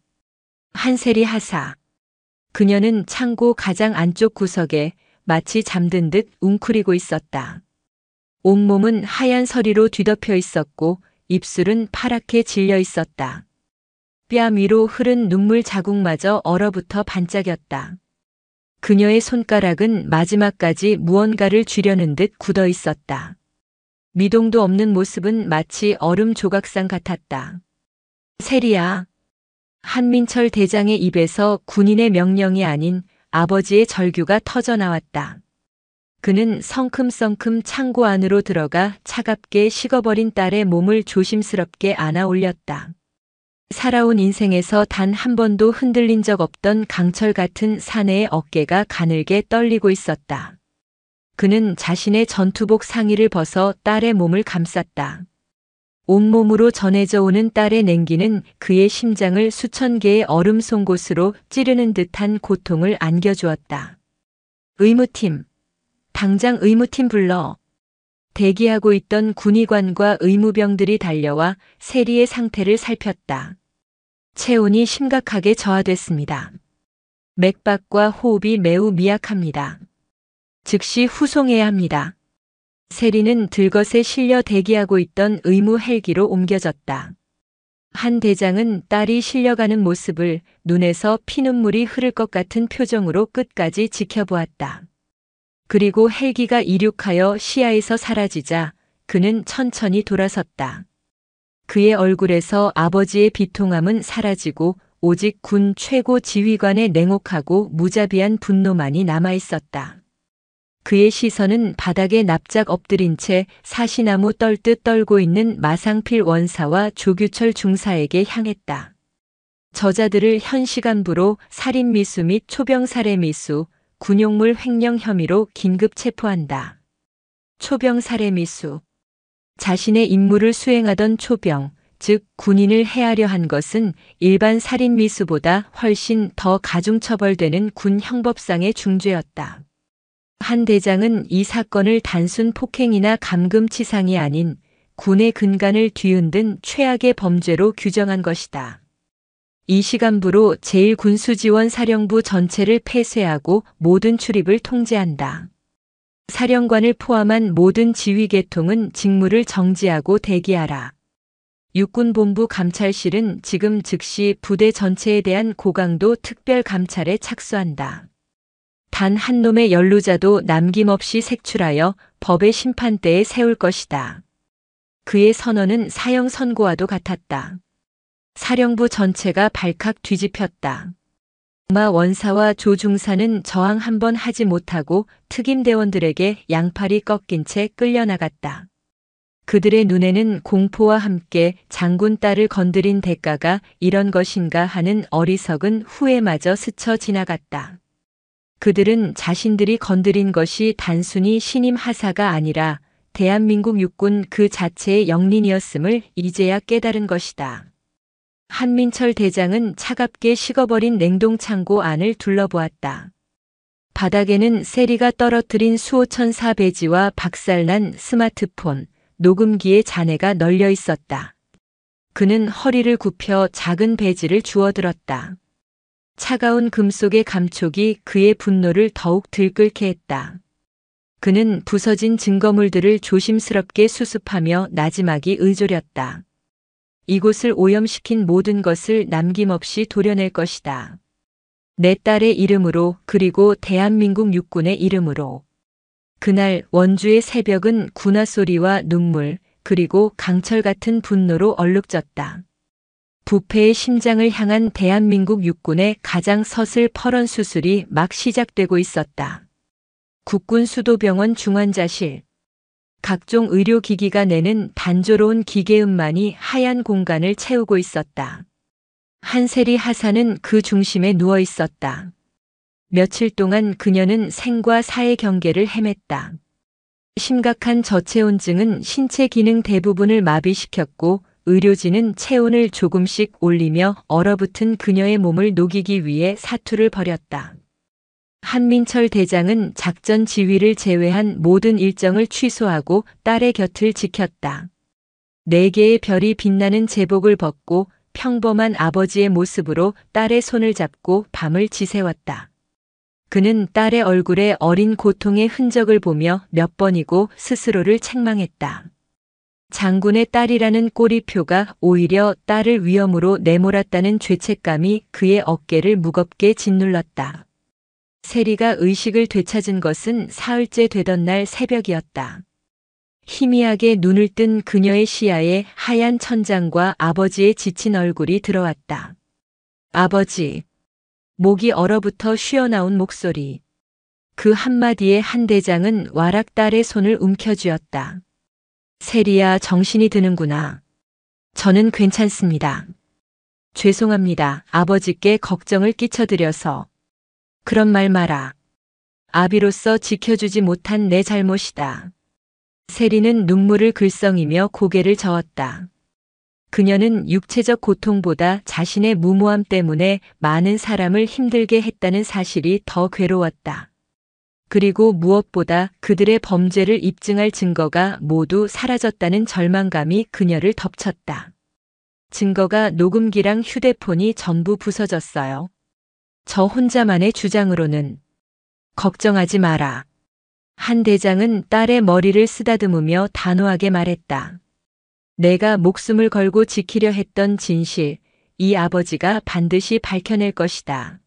한세리 하사. 그녀는 창고 가장 안쪽 구석에 마치 잠든 듯 웅크리고 있었다. 온몸은 하얀 서리로 뒤덮여 있었고 입술은 파랗게 질려 있었다. 뺨 위로 흐른 눈물 자국마저 얼어붙어 반짝였다. 그녀의 손가락은 마지막까지 무언가를 쥐려는 듯 굳어 있었다. 미동도 없는 모습은 마치 얼음 조각상 같았다. 세리야. 한민철 대장의 입에서 군인의 명령이 아닌 아버지의 절규가 터져 나왔다. 그는 성큼성큼 창고 안으로 들어가 차갑게 식어버린 딸의 몸을 조심스럽게 안아 올렸다. 살아온 인생에서 단 한 번도 흔들린 적 없던 강철 같은 사내의 어깨가 가늘게 떨리고 있었다. 그는 자신의 전투복 상의를 벗어 딸의 몸을 감쌌다. 온몸으로 전해져 오는 딸의 냉기는 그의 심장을 수천 개의 얼음 송곳으로 찌르는 듯한 고통을 안겨주었다. 의무팀. 당장 의무팀 불러. 대기하고 있던 군의관과 의무병들이 달려와 세리의 상태를 살폈다. 체온이 심각하게 저하됐습니다. 맥박과 호흡이 매우 미약합니다. 즉시 후송해야 합니다. 세리는 들것에 실려 대기하고 있던 의무 헬기로 옮겨졌다. 한 대장은 딸이 실려가는 모습을 눈에서 피눈물이 흐를 것 같은 표정으로 끝까지 지켜보았다. 그리고 헬기가 이륙하여 시야에서 사라지자 그는 천천히 돌아섰다. 그의 얼굴에서 아버지의 비통함은 사라지고 오직 군 최고 지휘관의 냉혹하고 무자비한 분노만이 남아있었다. 그의 시선은 바닥에 납작 엎드린 채 사시나무 떨듯 떨고 있는 마상필 원사와 조규철 중사에게 향했다. 저자들을 현 시간부로 살인미수 및 초병살해미수, 군용물 횡령 혐의로 긴급 체포한다. 초병살해미수. 자신의 임무를 수행하던 초병, 즉 군인을 해하려 한 것은 일반 살인미수보다 훨씬 더 가중처벌되는 군 형법상의 중죄였다. 한 대장은 이 사건을 단순 폭행이나 감금치상이 아닌 군의 근간을 뒤흔든 최악의 범죄로 규정한 것이다. 이 시간부로 제1군수지원사령부 전체를 폐쇄하고 모든 출입을 통제한다. 사령관을 포함한 모든 지휘계통은 직무를 정지하고 대기하라. 육군본부 감찰실은 지금 즉시 부대 전체에 대한 고강도 특별 감찰에 착수한다. 단 한 놈의 연루자도 남김없이 색출하여 법의 심판대에 세울 것이다. 그의 선언은 사형 선고와도 같았다. 사령부 전체가 발칵 뒤집혔다. 마 원사와 조 중사는 저항 한 번 하지 못하고 특임대원들에게 양팔이 꺾인 채 끌려나갔다. 그들의 눈에는 공포와 함께 장군 딸을 건드린 대가가 이런 것인가 하는 어리석은 후회마저 스쳐 지나갔다. 그들은 자신들이 건드린 것이 단순히 신임 하사가 아니라 대한민국 육군 그 자체의 영린이었음을 이제야 깨달은 것이다. 한민철 대장은 차갑게 식어버린 냉동창고 안을 둘러보았다. 바닥에는 세리가 떨어뜨린 수호천사 배지와 박살난 스마트폰, 녹음기의 잔해가 널려 있었다. 그는 허리를 굽혀 작은 배지를 주워들었다. 차가운 금속의 감촉이 그의 분노를 더욱 들끓게 했다. 그는 부서진 증거물들을 조심스럽게 수습하며 나지막이 의졸였다. 이곳을 오염시킨 모든 것을 남김없이 도려낼 것이다. 내 딸의 이름으로 그리고 대한민국 육군의 이름으로. 그날 원주의 새벽은 군화 소리와 눈물 그리고 강철 같은 분노로 얼룩졌다. 부패의 심장을 향한 대한민국 육군의 가장 서슬퍼런 수술이 막 시작되고 있었다. 국군 수도병원 중환자실. 각종 의료기기가 내는 단조로운 기계음만이 하얀 공간을 채우고 있었다. 한세리 하사는 그 중심에 누워 있었다. 며칠 동안 그녀는 생과 사의 경계를 헤맸다. 심각한 저체온증은 신체 기능 대부분을 마비시켰고 의료진은 체온을 조금씩 올리며 얼어붙은 그녀의 몸을 녹이기 위해 사투를 벌였다. 한민철 대장은 작전 지휘를 제외한 모든 일정을 취소하고 딸의 곁을 지켰다. 4개의 별이 빛나는 제복을 벗고 평범한 아버지의 모습으로 딸의 손을 잡고 밤을 지새웠다. 그는 딸의 얼굴에 어린 고통의 흔적을 보며 몇 번이고 스스로를 책망했다. 장군의 딸이라는 꼬리표가 오히려 딸을 위험으로 내몰았다는 죄책감이 그의 어깨를 무겁게 짓눌렀다. 세리가 의식을 되찾은 것은 사흘째 되던 날 새벽이었다. 희미하게 눈을 뜬 그녀의 시야에 하얀 천장과 아버지의 지친 얼굴이 들어왔다. 아버지. 목이 얼어붙어 쉬어나온 목소리. 그 한마디에 한 대장은 와락 딸의 손을 움켜쥐었다. 세리야, 정신이 드는구나. 저는 괜찮습니다. 죄송합니다. 아버지께 걱정을 끼쳐드려서. 그런 말 마라. 아비로서 지켜주지 못한 내 잘못이다. 세리는 눈물을 글썽이며 고개를 저었다. 그녀는 육체적 고통보다 자신의 무모함 때문에 많은 사람을 힘들게 했다는 사실이 더 괴로웠다. 그리고 무엇보다 그들의 범죄를 입증할 증거가 모두 사라졌다는 절망감이 그녀를 덮쳤다. 증거가 녹음기랑 휴대폰이 전부 부서졌어요. 저 혼자만의 주장으로는. 걱정하지 마라. 한 대장은 딸의 머리를 쓰다듬으며 단호하게 말했다. 내가 목숨을 걸고 지키려 했던 진실, 이 아버지가 반드시 밝혀낼 것이다.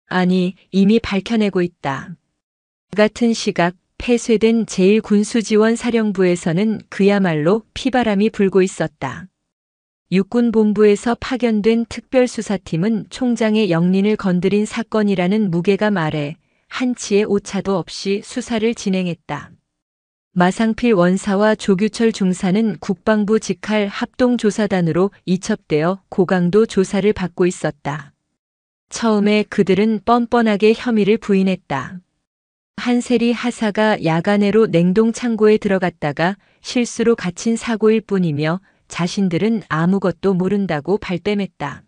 아니, 이미 밝혀내고 있다. 같은 시각 폐쇄된 제1군수지원사령부에서는 그야말로 피바람이 불고 있었다. 육군본부에서 파견된 특별수사팀은 총장의 영린을 건드린 사건이라는 무게감 아래 한치의 오차도 없이 수사를 진행했다. 마상필 원사와 조규철 중사는 국방부 직할 합동조사단으로 이첩되어 고강도 조사를 받고 있었다. 처음에 그들은 뻔뻔하게 혐의를 부인했다. 한세리 하사가 야간에로 냉동창고에 들어갔다가 실수로 갇힌 사고일 뿐이며 자신들은 아무것도 모른다고 발뺌했다.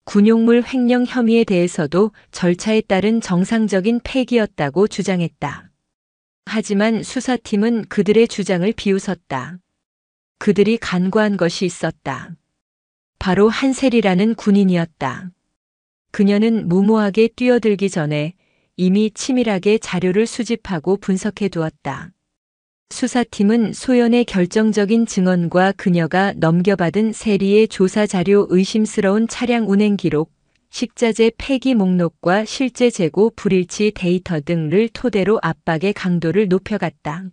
군용물 횡령 혐의에 대해서도 절차에 따른 정상적인 폐기였다고 주장했다. 하지만 수사팀은 그들의 주장을 비웃었다. 그들이 간과한 것이 있었다. 바로 한세리라는 군인이었다. 그녀는 무모하게 뛰어들기 전에 이미 치밀하게 자료를 수집하고 분석해 두었다. 수사팀은 소연의 결정적인 증언과 그녀가 넘겨받은 세리의 조사 자료, 의심스러운 차량 운행 기록, 식자재 폐기 목록과 실제 재고 불일치 데이터 등을 토대로 압박의 강도를 높여갔다.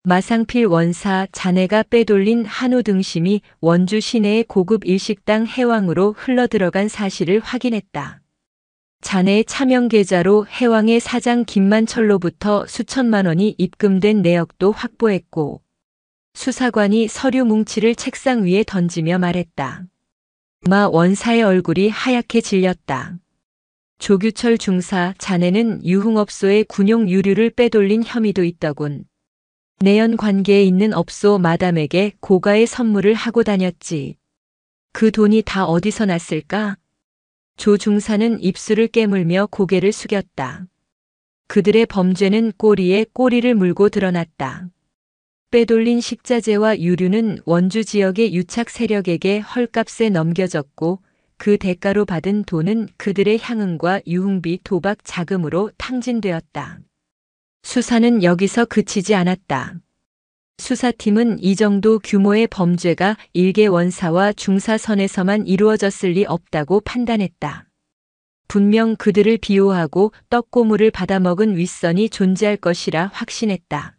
마상필 원사 자네가 빼돌린 한우 등심이 원주 시내의 고급 일식당 해왕으로 흘러들어간 사실을 확인했다. 자네의 차명 계좌로 해왕의 사장 김만철로부터 수천만 원이 입금된 내역도 확보했고, 수사관이 서류 뭉치를 책상 위에 던지며 말했다. 마 원사의 얼굴이 하얗게 질렸다. 조규철 중사, 자네는 유흥업소의 군용 유류를 빼돌린 혐의도 있더군. 내연 관계에 있는 업소 마담에게 고가의 선물을 하고 다녔지. 그 돈이 다 어디서 났을까? 조 중사는 입술을 깨물며 고개를 숙였다. 그들의 범죄는 꼬리에 꼬리를 물고 드러났다. 빼돌린 식자재와 유류는 원주 지역의 유착 세력에게 헐값에 넘겨졌고 그 대가로 받은 돈은 그들의 향응과 유흥비 도박 자금으로 탕진되었다. 수사는 여기서 그치지 않았다. 수사팀은 이 정도 규모의 범죄가 일개 원사와 중사선에서만 이루어졌을 리 없다고 판단했다. 분명 그들을 비호하고 떡고물을 받아먹은 윗선이 존재할 것이라 확신했다.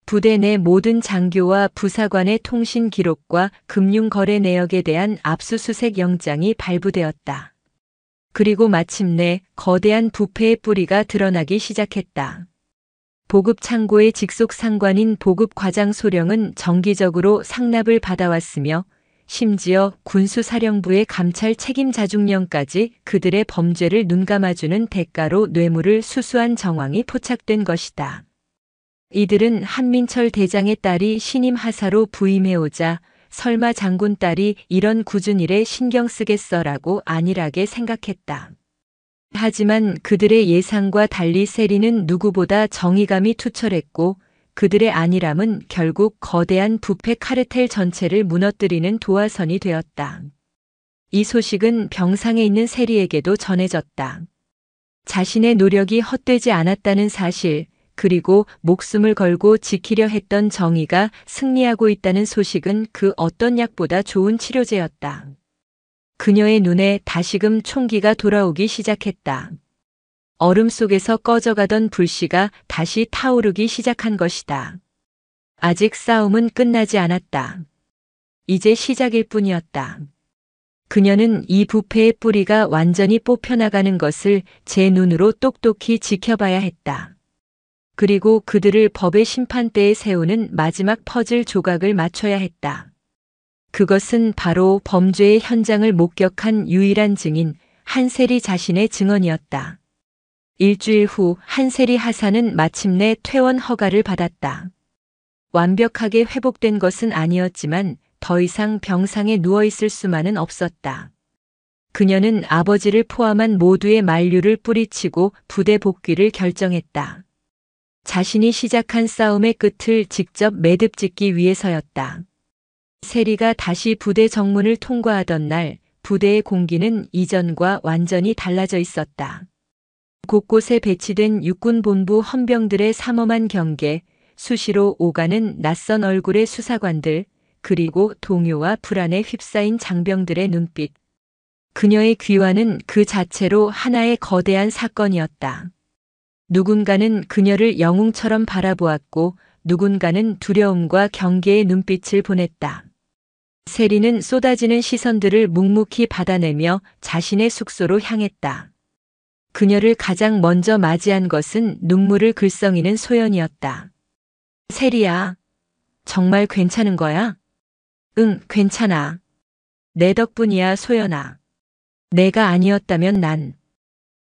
부대 내 모든 장교와 부사관의 통신 기록과 금융거래 내역에 대한 압수수색 영장이 발부되었다. 그리고 마침내 거대한 부패의 뿌리가 드러나기 시작했다. 보급 창고의 직속 상관인 보급 과장 소령은 정기적으로 상납을 받아왔으며 심지어 군수사령부의 감찰 책임 자중령까지 그들의 범죄를 눈감아주는 대가로 뇌물을 수수한 정황이 포착된 것이다. 이들은 한민철 대장의 딸이 신임 하사로 부임해오자 설마 장군 딸이 이런 굳은 일에 신경 쓰겠어라고 안일하게 생각했다. 하지만 그들의 예상과 달리 세리는 누구보다 정의감이 투철했고 그들의 안일함은 결국 거대한 부패 카르텔 전체를 무너뜨리는 도화선이 되었다. 이 소식은 병상에 있는 세리에게도 전해졌다. 자신의 노력이 헛되지 않았다는 사실, 그리고 목숨을 걸고 지키려 했던 정의가 승리하고 있다는 소식은 그 어떤 약보다 좋은 치료제였다. 그녀의 눈에 다시금 총기가 돌아오기 시작했다. 얼음 속에서 꺼져가던 불씨가 다시 타오르기 시작한 것이다. 아직 싸움은 끝나지 않았다. 이제 시작일 뿐이었다. 그녀는 이 부패의 뿌리가 완전히 뽑혀나가는 것을 제 눈으로 똑똑히 지켜봐야 했다. 그리고 그들을 법의 심판대에 세우는 마지막 퍼즐 조각을 맞춰야 했다. 그것은 바로 범죄의 현장을 목격한 유일한 증인 한세리 자신의 증언이었다. 일주일 후 한세리 하사는 마침내 퇴원 허가를 받았다. 완벽하게 회복된 것은 아니었지만 더 이상 병상에 누워있을 수만은 없었다. 그녀는 아버지를 포함한 모두의 만류를 뿌리치고 부대 복귀를 결정했다. 자신이 시작한 싸움의 끝을 직접 매듭짓기 위해서였다. 세리가 다시 부대 정문을 통과하던 날 부대의 공기는 이전과 완전히 달라져 있었다. 곳곳에 배치된 육군본부 헌병들의 삼엄한 경계, 수시로 오가는 낯선 얼굴의 수사관들, 그리고 동요와 불안에 휩싸인 장병들의 눈빛. 그녀의 귀환은 그 자체로 하나의 거대한 사건이었다. 누군가는 그녀를 영웅처럼 바라보았고 누군가는 두려움과 경계의 눈빛을 보냈다. 세리는 쏟아지는 시선들을 묵묵히 받아내며 자신의 숙소로 향했다. 그녀를 가장 먼저 맞이한 것은 눈물을 글썽이는 소연이었다. 세리야, 정말 괜찮은 거야? 응, 괜찮아. 내 덕분이야, 소연아. 내가 아니었다면 난.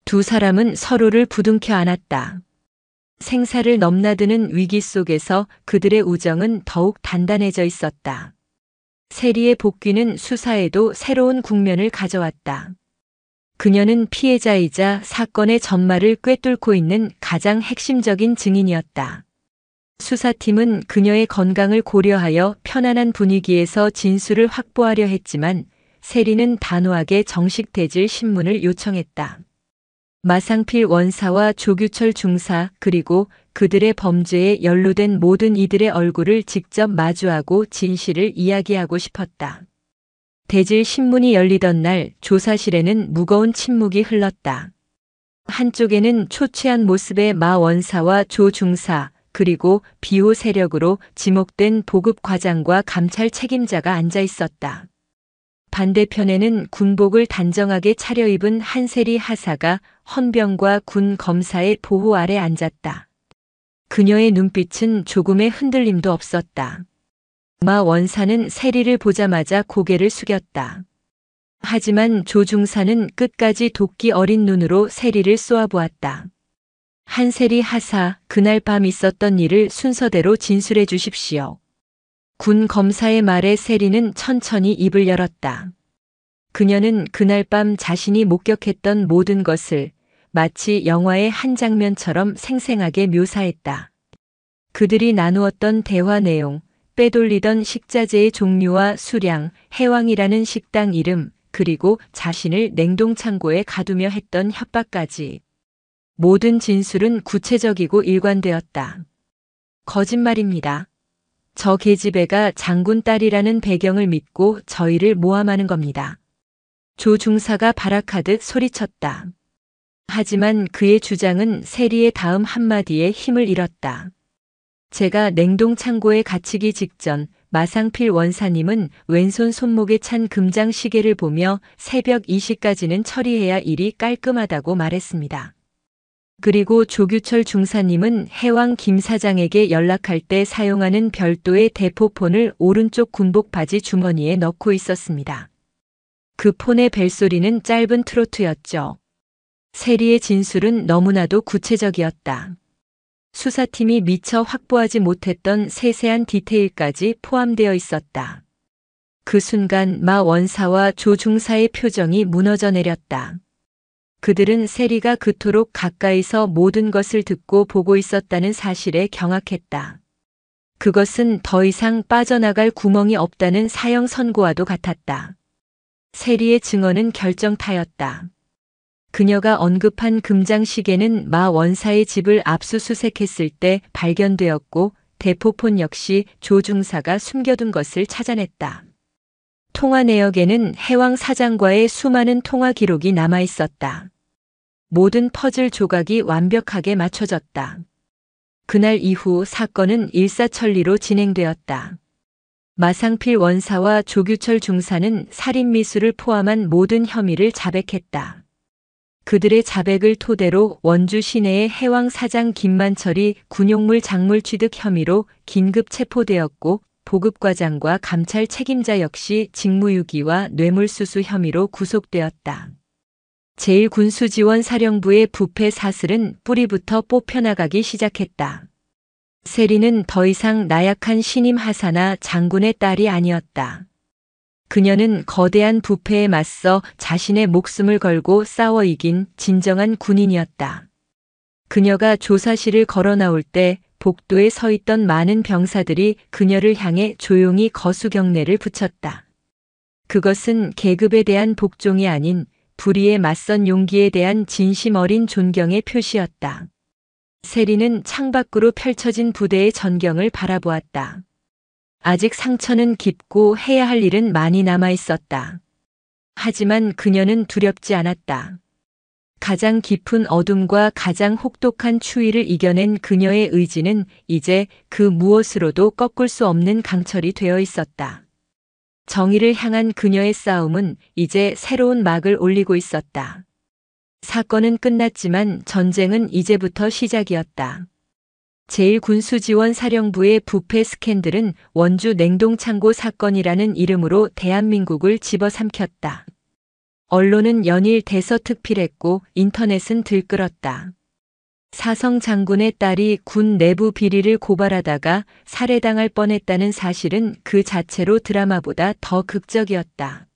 두 사람은 서로를 부둥켜 안았다. 생사를 넘나드는 위기 속에서 그들의 우정은 더욱 단단해져 있었다. 세리의 복귀는 수사에도 새로운 국면을 가져왔다. 그녀는 피해자이자 사건의 전말을 꿰뚫고 있는 가장 핵심적인 증인이었다. 수사팀은 그녀의 건강을 고려하여 편안한 분위기에서 진술을 확보하려 했지만 세리는 단호하게 정식 대질 신문을 요청했다. 마상필 원사와 조규철 중사 그리고 그들의 범죄에 연루된 모든 이들의 얼굴을 직접 마주하고 진실을 이야기하고 싶었다. 대질 신문이 열리던 날 조사실에는 무거운 침묵이 흘렀다. 한쪽에는 초췌한 모습의 마 원사와 조 중사 그리고 비호 세력으로 지목된 보급 과장과 감찰 책임자가 앉아 있었다. 반대편에는 군복을 단정하게 차려입은 한세리 하사가 헌병과 군 검사의 보호 아래 앉았다. 그녀의 눈빛은 조금의 흔들림도 없었다. 마 원사는 세리를 보자마자 고개를 숙였다. 하지만 조 중사는 끝까지 도끼 어린 눈으로 세리를 쏘아보았다. 한세리 하사, 그날 밤 있었던 일을 순서대로 진술해 주십시오. 군 검사의 말에 세리는 천천히 입을 열었다. 그녀는 그날 밤 자신이 목격했던 모든 것을 마치 영화의 한 장면처럼 생생하게 묘사했다. 그들이 나누었던 대화 내용, 빼돌리던 식자재의 종류와 수량, 해왕이라는 식당 이름, 그리고 자신을 냉동창고에 가두며 했던 협박까지. 모든 진술은 구체적이고 일관되었다. 거짓말입니다. 저 계집애가 장군 딸이라는 배경을 믿고 저희를 모함하는 겁니다. 조 중사가 발악하듯 소리쳤다. 하지만 그의 주장은 세리의 다음 한마디에 힘을 잃었다. 제가 냉동창고에 갇히기 직전 마상필 원사님은 왼손 손목에 찬 금장 시계를 보며 새벽 2시까지는 처리해야 일이 깔끔하다고 말했습니다. 그리고 조규철 중사님은 해왕 김 사장에게 연락할 때 사용하는 별도의 대포폰을 오른쪽 군복 바지 주머니에 넣고 있었습니다. 그 폰의 벨소리는 짧은 트로트였죠. 세리의 진술은 너무나도 구체적이었다. 수사팀이 미처 확보하지 못했던 세세한 디테일까지 포함되어 있었다. 그 순간 마 원사와 조 중사의 표정이 무너져 내렸다. 그들은 세리가 그토록 가까이서 모든 것을 듣고 보고 있었다는 사실에 경악했다. 그것은 더 이상 빠져나갈 구멍이 없다는 사형 선고와도 같았다. 세리의 증언은 결정타였다. 그녀가 언급한 금장시계는 마 원사의 집을 압수수색했을 때 발견되었고 대포폰 역시 조 중사가 숨겨둔 것을 찾아냈다. 통화 내역에는 해왕 사장과의 수많은 통화 기록이 남아 있었다. 모든 퍼즐 조각이 완벽하게 맞춰졌다. 그날 이후 사건은 일사천리로 진행되었다. 마상필 원사와 조규철 중사는 살인미수를 포함한 모든 혐의를 자백했다. 그들의 자백을 토대로 원주 시내의 해왕 사장 김만철이 군용물 작물 취득 혐의로 긴급 체포되었고 보급과장과 감찰 책임자 역시 직무유기와 뇌물수수 혐의로 구속되었다. 제1군수지원사령부의 부패 사슬은 뿌리부터 뽑혀나가기 시작했다. 세리는 더 이상 나약한 신임 하사나 장군의 딸이 아니었다. 그녀는 거대한 부패에 맞서 자신의 목숨을 걸고 싸워 이긴 진정한 군인이었다. 그녀가 조사실을 걸어 나올 때 복도에 서 있던 많은 병사들이 그녀를 향해 조용히 거수경례를 붙였다. 그것은 계급에 대한 복종이 아닌 불의에 맞선 용기에 대한 진심 어린 존경의 표시였다. 세리는 창밖으로 펼쳐진 부대의 전경을 바라보았다. 아직 상처는 깊고 해야 할 일은 많이 남아 있었다. 하지만 그녀는 두렵지 않았다. 가장 깊은 어둠과 가장 혹독한 추위를 이겨낸 그녀의 의지는 이제 그 무엇으로도 꺾을 수 없는 강철이 되어 있었다. 정의를 향한 그녀의 싸움은 이제 새로운 막을 올리고 있었다. 사건은 끝났지만 전쟁은 이제부터 시작이었다. 제1군수지원사령부의 부패 스캔들은 원주 냉동창고 사건이라는 이름으로 대한민국을 집어삼켰다. 언론은 연일 대서특필했고 인터넷은 들끓었다. 사성 장군의 딸이 군 내부 비리를 고발하다가 살해당할 뻔했다는 사실은 그 자체로 드라마보다 더 극적이었다.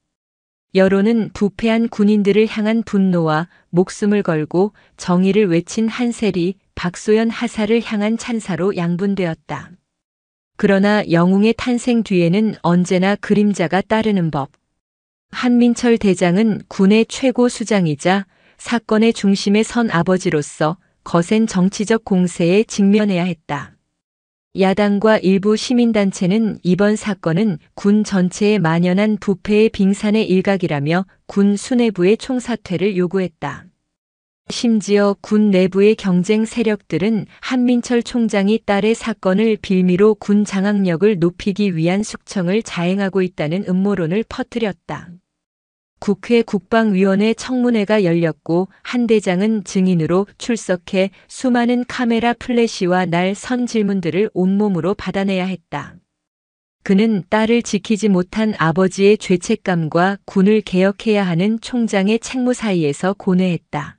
여론은 부패한 군인들을 향한 분노와 목숨을 걸고 정의를 외친 한세리, 박소연 하사를 향한 찬사로 양분되었다. 그러나 영웅의 탄생 뒤에는 언제나 그림자가 따르는 법. 한민철 대장은 군의 최고 수장이자 사건의 중심에 선 아버지로서 거센 정치적 공세에 직면해야 했다. 야당과 일부 시민단체는 이번 사건은 군 전체에 만연한 부패의 빙산의 일각이라며 군 수뇌부의 총사퇴를 요구했다. 심지어 군 내부의 경쟁 세력들은 한민철 총장이 딸의 사건을 빌미로 군 장악력을 높이기 위한 숙청을 자행하고 있다는 음모론을 퍼뜨렸다. 국회 국방위원회 청문회가 열렸고 한 대장은 증인으로 출석해 수많은 카메라 플래시와 날 선 질문들을 온몸으로 받아내야 했다. 그는 딸을 지키지 못한 아버지의 죄책감과 군을 개혁해야 하는 총장의 책무 사이에서 고뇌했다.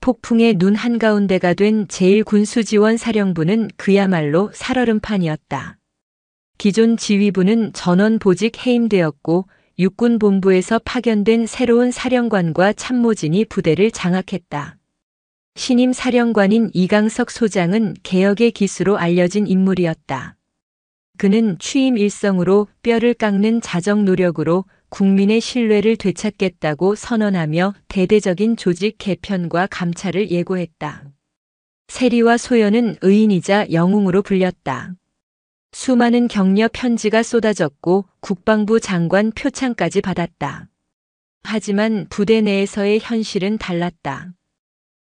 폭풍의 눈 한가운데가 된 제1군수지원사령부는 그야말로 살얼음판이었다. 기존 지휘부는 전원 보직 해임되었고 육군본부에서 파견된 새로운 사령관과 참모진이 부대를 장악했다. 신임 사령관인 이강석 소장은 개혁의 기수로 알려진 인물이었다. 그는 취임 일성으로 뼈를 깎는 자정 노력으로 국민의 신뢰를 되찾겠다고 선언하며 대대적인 조직 개편과 감찰을 예고했다. 세리와 소연은 의인이자 영웅으로 불렸다. 수많은 격려 편지가 쏟아졌고 국방부 장관 표창까지 받았다. 하지만 부대 내에서의 현실은 달랐다.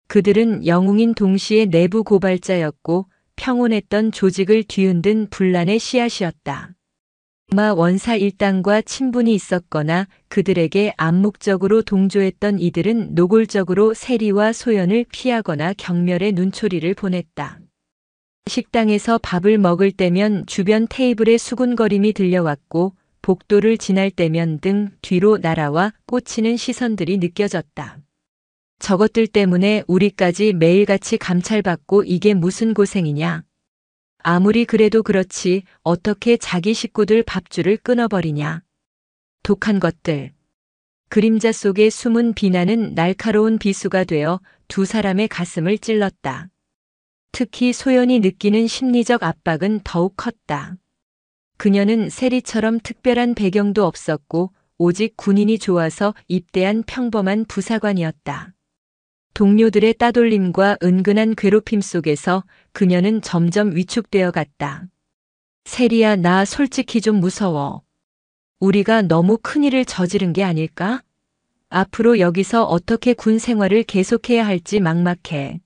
그들은 영웅인 동시에 내부 고발자였고 평온했던 조직을 뒤흔든 분란의 씨앗이었다. 마 원사 일당과 친분이 있었거나 그들에게 암묵적으로 동조했던 이들은 노골적으로 세리와 소연을 피하거나 경멸의 눈초리를 보냈다. 식당에서 밥을 먹을 때면 주변 테이블에 수군거림이 들려왔고 복도를 지날 때면 등 뒤로 날아와 꽂히는 시선들이 느껴졌다. 저것들 때문에 우리까지 매일같이 감찰받고 이게 무슨 고생이냐. 아무리 그래도 그렇지 어떻게 자기 식구들 밥줄을 끊어버리냐. 독한 것들. 그림자 속에 숨은 비난은 날카로운 비수가 되어 두 사람의 가슴을 찔렀다. 특히 소연이 느끼는 심리적 압박은 더욱 컸다. 그녀는 세리처럼 특별한 배경도 없었고 오직 군인이 좋아서 입대한 평범한 부사관이었다. 동료들의 따돌림과 은근한 괴롭힘 속에서 그녀는 점점 위축되어 갔다. 세리야, 나 솔직히 좀 무서워. 우리가 너무 큰일을 저지른 게 아닐까? 앞으로 여기서 어떻게 군 생활을 계속해야 할지 막막해.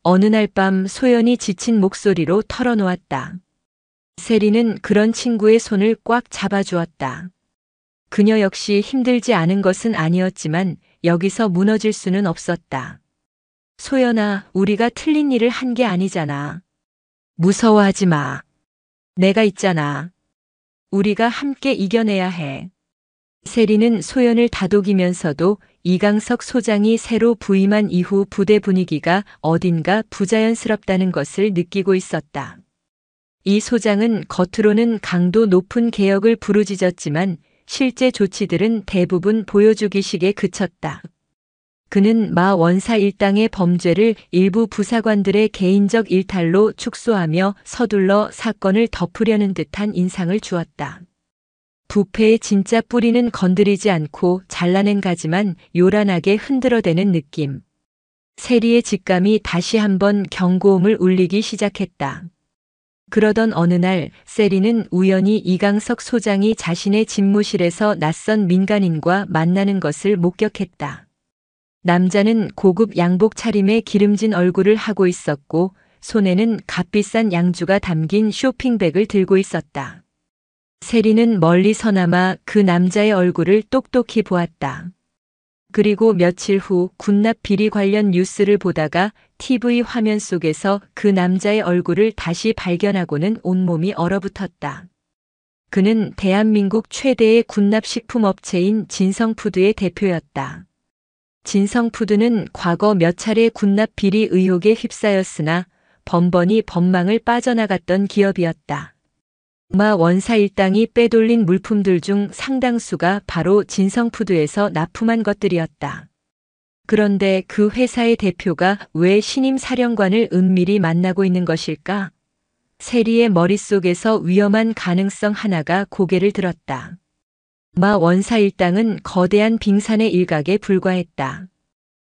어느 날 밤 소연이 지친 목소리로 털어놓았다. 세리는 그런 친구의 손을 꽉 잡아주었다. 그녀 역시 힘들지 않은 것은 아니었지만 여기서 무너질 수는 없었다. 소연아, 우리가 틀린 일을 한 게 아니잖아. 무서워하지 마. 내가 있잖아. 우리가 함께 이겨내야 해. 세리는 소연을 다독이면서도 이강석 소장이 새로 부임한 이후 부대 분위기가 어딘가 부자연스럽다는 것을 느끼고 있었다. 이 소장은 겉으로는 강도 높은 개혁을 부르짖었지만 실제 조치들은 대부분 보여주기식에 그쳤다. 그는 마 원사 일당의 범죄를 일부 부사관들의 개인적 일탈로 축소하며 서둘러 사건을 덮으려는 듯한 인상을 주었다. 부패의 진짜 뿌리는 건드리지 않고 잘라낸 가지만 요란하게 흔들어대는 느낌. 세리의 직감이 다시 한번 경고음을 울리기 시작했다. 그러던 어느 날 세리는 우연히 이강석 소장이 자신의 집무실에서 낯선 민간인과 만나는 것을 목격했다. 남자는 고급 양복 차림에 기름진 얼굴을 하고 있었고 손에는 값비싼 양주가 담긴 쇼핑백을 들고 있었다. 세리는 멀리서나마 그 남자의 얼굴을 똑똑히 보았다. 그리고 며칠 후 군납 비리 관련 뉴스를 보다가 TV 화면 속에서 그 남자의 얼굴을 다시 발견하고는 온몸이 얼어붙었다. 그는 대한민국 최대의 군납식품 업체인 진성푸드의 대표였다. 진성푸드는 과거 몇 차례 군납 비리 의혹에 휩싸였으나 번번이 법망을 빠져나갔던 기업이었다. 마 원사 일당이 빼돌린 물품들 중 상당수가 바로 진성푸드에서 납품한 것들이었다. 그런데 그 회사의 대표가 왜 신임 사령관을 은밀히 만나고 있는 것일까? 세리의 머릿속에서 위험한 가능성 하나가 고개를 들었다. 마 원사 일당은 거대한 빙산의 일각에 불과했다.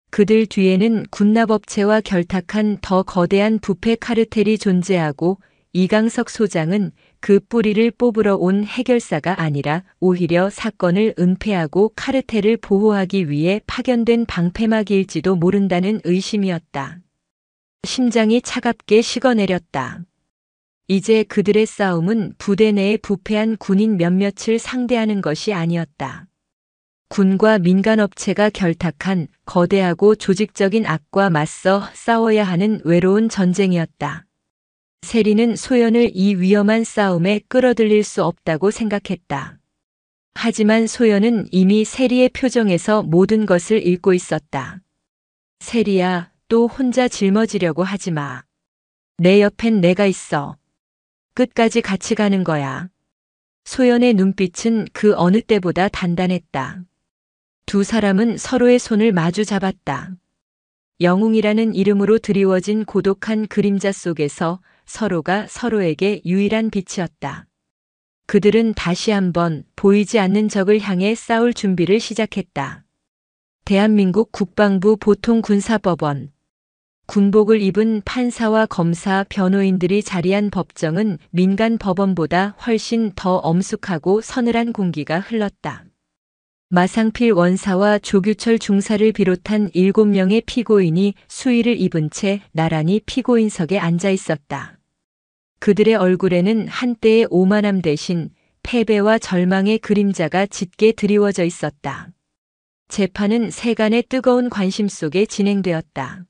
그들 뒤에는 군납업체와 결탁한 더 거대한 부패 카르텔이 존재하고 이강석 소장은 그 뿌리를 뽑으러 온 해결사가 아니라 오히려 사건을 은폐하고 카르텔을 보호하기 위해 파견된 방패막이일지도 모른다는 의심이었다. 심장이 차갑게 식어내렸다. 이제 그들의 싸움은 부대 내의 부패한 군인 몇몇을 상대하는 것이 아니었다. 군과 민간업체가 결탁한 거대하고 조직적인 악과 맞서 싸워야 하는 외로운 전쟁이었다. 세리는 소연을 이 위험한 싸움에 끌어들일 수 없다고 생각했다. 하지만 소연은 이미 세리의 표정에서 모든 것을 읽고 있었다. 세리야, 또 혼자 짊어지려고 하지 마. 내 옆엔 내가 있어. 끝까지 같이 가는 거야. 소연의 눈빛은 그 어느 때보다 단단했다. 두 사람은 서로의 손을 마주 잡았다. 영웅이라는 이름으로 드리워진 고독한 그림자 속에서 서로가 서로에게 유일한 빛이었다. 그들은 다시 한번 보이지 않는 적을 향해 싸울 준비를 시작했다. 대한민국 국방부 보통군사법원. 군복을 입은 판사와 검사, 변호인들이 자리한 법정은 민간 법원보다 훨씬 더 엄숙하고 서늘한 공기가 흘렀다. 마상필 원사와 조규철 중사를 비롯한 7명의 피고인이 수의를 입은 채 나란히 피고인석에 앉아 있었다. 그들의 얼굴에는 한때의 오만함 대신 패배와 절망의 그림자가 짙게 드리워져 있었다. 재판은 세간의 뜨거운 관심 속에 진행되었다.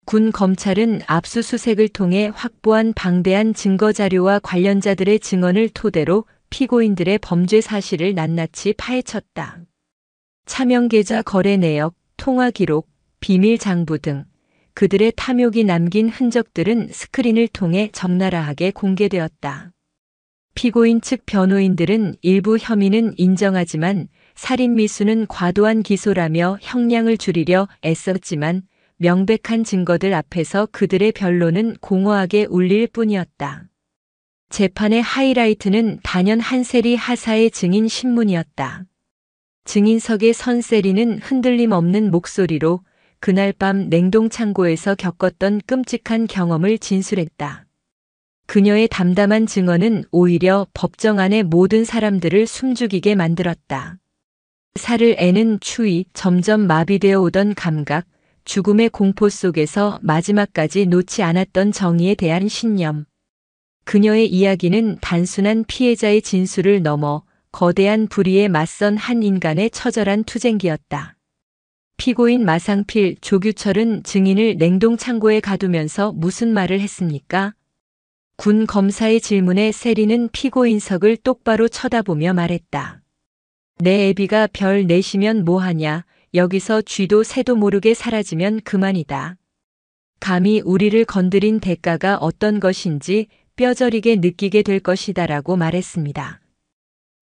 군 검찰은 압수수색을 통해 확보한 방대한 증거 자료와 관련자들의 증언을 토대로 피고인들의 범죄 사실을 낱낱이 파헤쳤다. 차명 계좌 거래 내역, 통화 기록, 비밀 장부 등 그들의 탐욕이 남긴 흔적들은 스크린을 통해 적나라하게 공개되었다. 피고인 측 변호인들은 일부 혐의는 인정하지만 살인 미수는 과도한 기소라며 형량을 줄이려 애썼지만 명백한 증거들 앞에서 그들의 변론은 공허하게 울릴 뿐이었다. 재판의 하이라이트는 단연 한세리 하사의 증인 신문이었다. 증인석에 선 세리는 흔들림 없는 목소리로 그날 밤 냉동창고에서 겪었던 끔찍한 경험을 진술했다. 그녀의 담담한 증언은 오히려 법정 안의 모든 사람들을 숨죽이게 만들었다. 살을 애는 추위, 점점 마비되어 오던 감각, 죽음의 공포 속에서 마지막까지 놓지 않았던 정의에 대한 신념. 그녀의 이야기는 단순한 피해자의 진술을 넘어 거대한 불의에 맞선 한 인간의 처절한 투쟁기였다. 피고인 마상필, 조규철은 증인을 냉동창고에 가두면서 무슨 말을 했습니까? 군 검사의 질문에 세리는 피고인석을 똑바로 쳐다보며 말했다. 내 애비가 별 넷이면 뭐하냐, 여기서 쥐도 새도 모르게 사라지면 그만이다. 감히 우리를 건드린 대가가 어떤 것인지 뼈저리게 느끼게 될 것이다라고 말했습니다.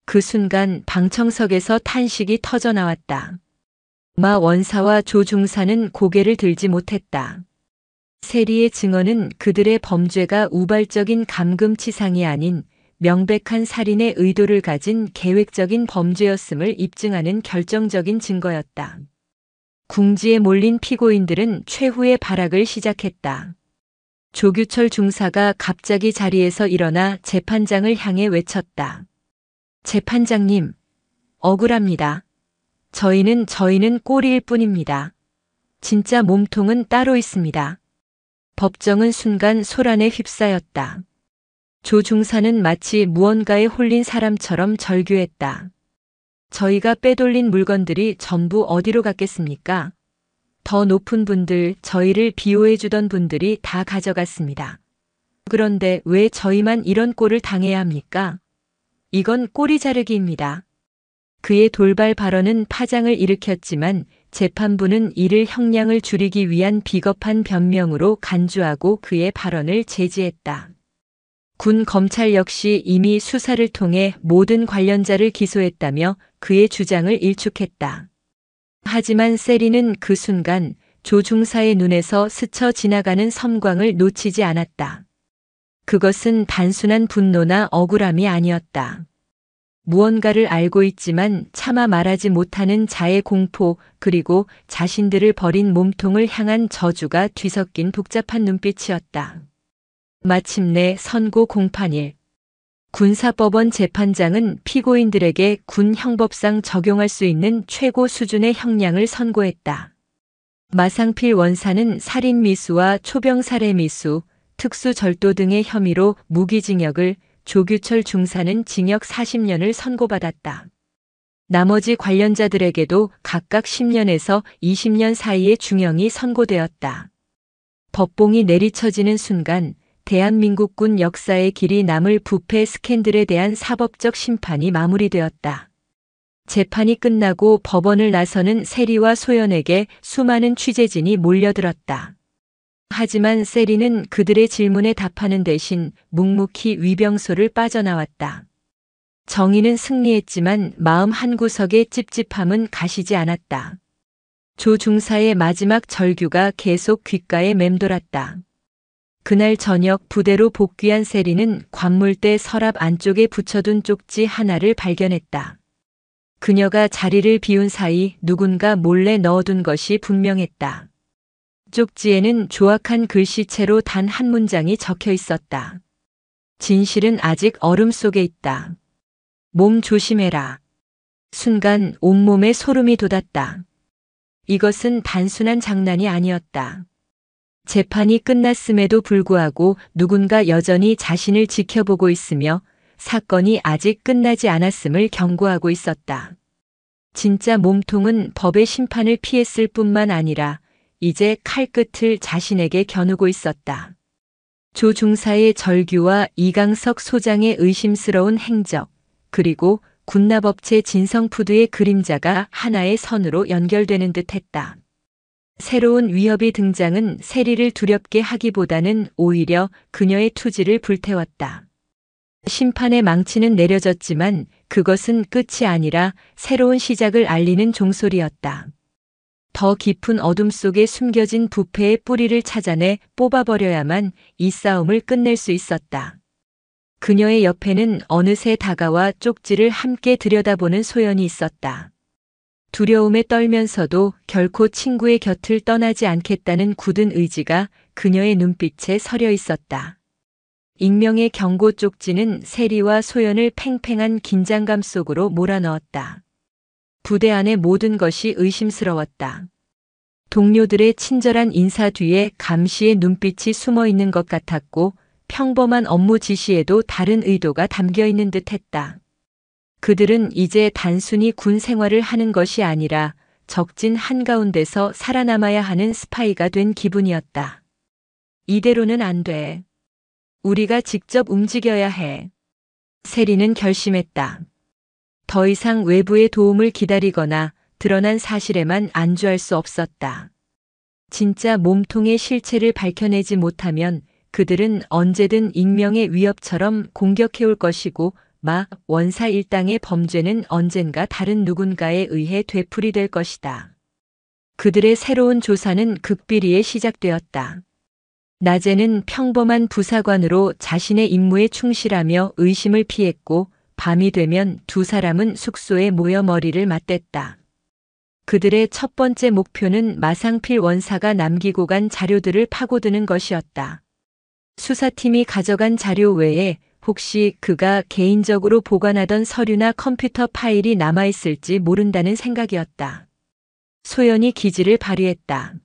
그 순간 방청석에서 탄식이 터져나왔다. 마 원사와 조 중사는 고개를 들지 못했다. 세리의 증언은 그들의 범죄가 우발적인 감금치상이 아닌 명백한 살인의 의도를 가진 계획적인 범죄였음을 입증하는 결정적인 증거였다. 궁지에 몰린 피고인들은 최후의 발악을 시작했다. 조규철 중사가 갑자기 자리에서 일어나 재판장을 향해 외쳤다. 재판장님, 억울합니다. 저희는 꼬리일 뿐입니다. 진짜 몸통은 따로 있습니다. 법정은 순간 소란에 휩싸였다. 조 중사는 마치 무언가에 홀린 사람처럼 절규했다. 저희가 빼돌린 물건들이 전부 어디로 갔겠습니까? 더 높은 분들, 저희를 비호해 주던 분들이 다 가져갔습니다. 그런데 왜 저희만 이런 꼴을 당해야 합니까? 이건 꼬리 자르기입니다. 그의 돌발 발언은 파장을 일으켰지만 재판부는 이를 형량을 줄이기 위한 비겁한 변명으로 간주하고 그의 발언을 제지했다. 군 검찰 역시 이미 수사를 통해 모든 관련자를 기소했다며 그의 주장을 일축했다. 하지만 세리는 그 순간 조 중사의 눈에서 스쳐 지나가는 섬광을 놓치지 않았다. 그것은 단순한 분노나 억울함이 아니었다. 무언가를 알고 있지만 차마 말하지 못하는 자의 공포, 그리고 자신들을 버린 몸통을 향한 저주가 뒤섞인 복잡한 눈빛이었다. 마침내 선고 공판일. 군사법원 재판장은 피고인들에게 군 형법상 적용할 수 있는 최고 수준의 형량을 선고했다. 마상필 원사는 살인 미수와 초병 살해 미수, 특수절도 등의 혐의로 무기징역을, 조규철 중사는 징역 40년을 선고받았다. 나머지 관련자들에게도 각각 10년에서 20년 사이의 중형이 선고되었다. 법봉이 내리쳐지는 순간 대한민국군 역사의 길이 남을 부패 스캔들에 대한 사법적 심판이 마무리되었다. 재판이 끝나고 법원을 나서는 세리와 소연에게 수많은 취재진이 몰려들었다. 하지만 세리는 그들의 질문에 답하는 대신 묵묵히 위병소를 빠져나왔다. 정의는 승리했지만 마음 한구석의 찝찝함은 가시지 않았다. 조 중사의 마지막 절규가 계속 귓가에 맴돌았다. 그날 저녁 부대로 복귀한 세리는 관물대 서랍 안쪽에 붙여둔 쪽지 하나를 발견했다. 그녀가 자리를 비운 사이 누군가 몰래 넣어둔 것이 분명했다. 쪽지에는 조악한 글씨체로 단 한 문장이 적혀 있었다. 진실은 아직 얼음 속에 있다. 몸 조심해라. 순간 온몸에 소름이 돋았다. 이것은 단순한 장난이 아니었다. 재판이 끝났음에도 불구하고 누군가 여전히 자신을 지켜보고 있으며 사건이 아직 끝나지 않았음을 경고하고 있었다. 진짜 몸통은 법의 심판을 피했을 뿐만 아니라 이제 칼끝을 자신에게 겨누고 있었다. 조 중사의 절규와 이강석 소장의 의심스러운 행적, 그리고 군납업체 진성푸드의 그림자가 하나의 선으로 연결되는 듯했다. 새로운 위협이 등장은 세리를 두렵게 하기보다는 오히려 그녀의 투지를 불태웠다. 심판의 망치는 내려졌지만 그것은 끝이 아니라 새로운 시작을 알리는 종소리였다. 더 깊은 어둠 속에 숨겨진 부패의 뿌리를 찾아내 뽑아버려야만 이 싸움을 끝낼 수 있었다. 그녀의 옆에는 어느새 다가와 쪽지를 함께 들여다보는 소연이 있었다. 두려움에 떨면서도 결코 친구의 곁을 떠나지 않겠다는 굳은 의지가 그녀의 눈빛에 서려 있었다. 익명의 경고 쪽지는 세리와 소연을 팽팽한 긴장감 속으로 몰아넣었다. 부대 안의 모든 것이 의심스러웠다. 동료들의 친절한 인사 뒤에 감시의 눈빛이 숨어 있는 것 같았고 평범한 업무 지시에도 다른 의도가 담겨 있는 듯했다. 그들은 이제 단순히 군 생활을 하는 것이 아니라 적진 한가운데서 살아남아야 하는 스파이가 된 기분이었다. 이대로는 안 돼. 우리가 직접 움직여야 해. 세리는 결심했다. 더 이상 외부의 도움을 기다리거나 드러난 사실에만 안주할 수 없었다. 진짜 몸통의 실체를 밝혀내지 못하면 그들은 언제든 익명의 위협처럼 공격해올 것이고 마 원사 일당의 범죄는 언젠가 다른 누군가에 의해 되풀이될 것이다. 그들의 새로운 조사는 극비리에 시작되었다. 낮에는 평범한 부사관으로 자신의 임무에 충실하며 의심을 피했고 밤이 되면 두 사람은 숙소에 모여 머리를 맞댔다. 그들의 첫 번째 목표는 마상필 원사가 남기고 간 자료들을 파고드는 것이었다. 수사팀이 가져간 자료 외에 혹시 그가 개인적으로 보관하던 서류나 컴퓨터 파일이 남아있을지 모른다는 생각이었다. 소연이 기지를 발휘했다.